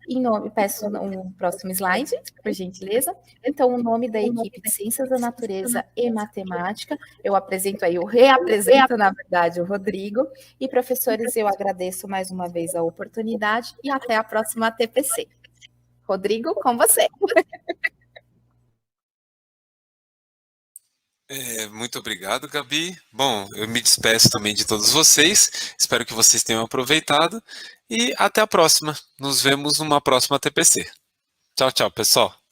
Em nome, peço um próximo slide, por gentileza. Então, o nome da equipe de Ciências da Natureza e Matemática, eu apresento aí, eu reapresento, na verdade, o Rodrigo. E, professores, eu agradeço mais uma vez a oportunidade e até a próxima TPC. Rodrigo, com você. Muito obrigado, Gabi. Bom, eu me despeço também de todos vocês. Espero que vocês tenham aproveitado. E até a próxima. Nos vemos numa próxima TPC. Tchau, tchau, pessoal.